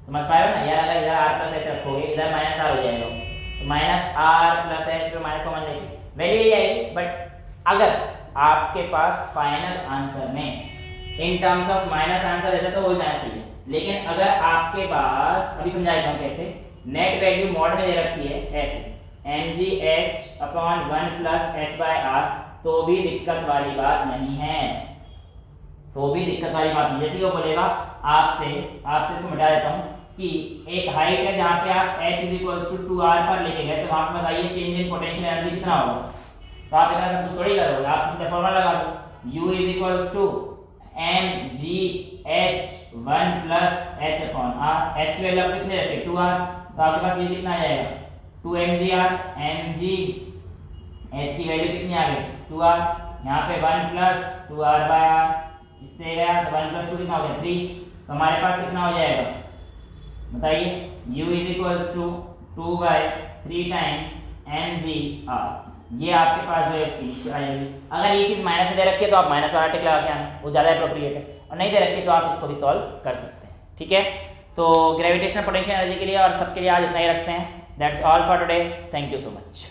Speaker 1: समझ पा रहे हो ना यार। अगर इधर r प्लस h रखोगे इधर माइनस r हो जाएगा, तो माइनस r प्लस h फिर माइनस कॉमन लेके वैल्यू यही आएगी। बट अगर आपके पास फाइनल आंसर में इन टर्म्स ऑफ माइनस आंसर रहता तो हो जाना चाहिए, लेकिन अगर आपके पास, अभी समझा देता हूँ कैसे, नेट वैल्यू मॉड में दे रखी है ऐसे mgh upon 1 plus h by r, तो भी दिक्कत वाली बात नहीं है, तो भी दिक्कत वाली बात नहीं। जैसे कि वो बोलेगा आपसे इसको मिटा देता हूँ कि एक हाइट है जहाँ पे आप h is equals to 2r पर लेके गए, तो वहाँ पे बताइए चेंज इन पोटेंशियल एनर्जी कितना होगा। तो आप इतना सब कुछ थोड़ी करोगे, आप सीधा फॉर्मूला लगा दो, u is equals to mgh 1 plus h upon r, h की वैल्यू आप कितने रखे 2r, तो आपके पास ये कितना आ जाएगा 2mgr, mg h की वैल्यू कितनी आ गई 2r, यहाँ पे 1 प्लस 2r बाय r, इससे गया तो 1 प्लस 2 कितना हो गया 3, तो हमारे पास कितना हो जाएगा बताइए, u is equals to 2 by 3 times mgr, ये आपके पास जो है इसकी आ जाएगी। अगर ये चीज़ माइनस से दे रखी है तो आप माइनस वाला टिक लगा के आना, वो ज़्यादा अप्रोप्रिएट है, और नहीं दे रखी तो आप इसको भी सॉल्व कर सकते हैं, ठीक है। तो ग्रेविटेशनल पोटेंशियल एनर्जी के लिए और सबके लिए आज इतना ही रखते हैं। That's all for today, thank you so much.